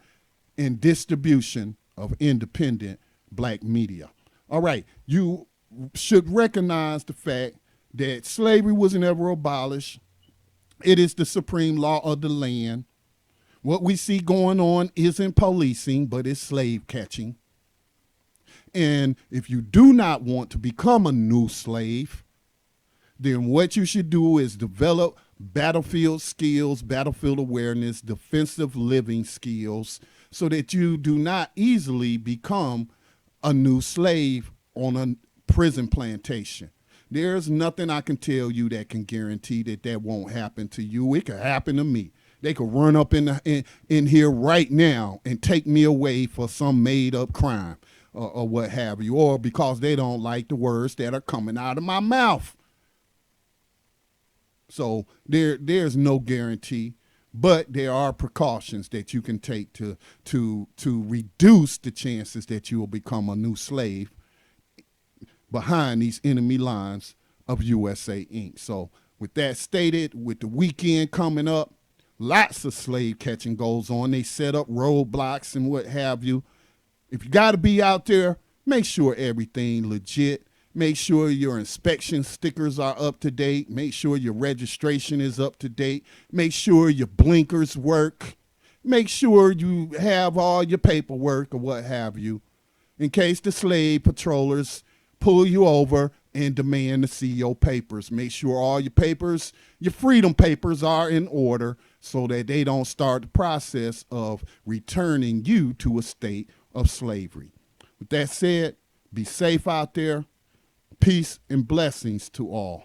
and distribution of independent black media. All right, you should recognize the fact that slavery was never abolished. It is the supreme law of the land. What we see going on isn't policing, but it's slave catching. And if you do not want to become a new slave, then what you should do is develop battlefield skills, battlefield awareness, defensive living skills, so that you do not easily become a new slave on a prison plantation. There's nothing I can tell you that can guarantee that that won't happen to you. It could happen to me. They could run up in here right now and take me away for some made up crime or what have you, or because they don't like the words that are coming out of my mouth. So there's no guarantee, but there are precautions that you can take to reduce the chances that you will become a new slave behind these enemy lines of USA Inc. So with that stated, with the weekend coming up, lots of slave catching goes on. They set up roadblocks and what have you. If you got to be out there, make sure everything legit. Make sure your inspection stickers are up to date. Make sure your registration is up to date. Make sure your blinkers work. Make sure you have all your paperwork or what have you, in case the slave patrollers pull you over and demand to see your papers. Make sure all your papers, your freedom papers, are in order so that they don't start the process of returning you to a state of slavery. With that said, be safe out there. Peace and blessings to all.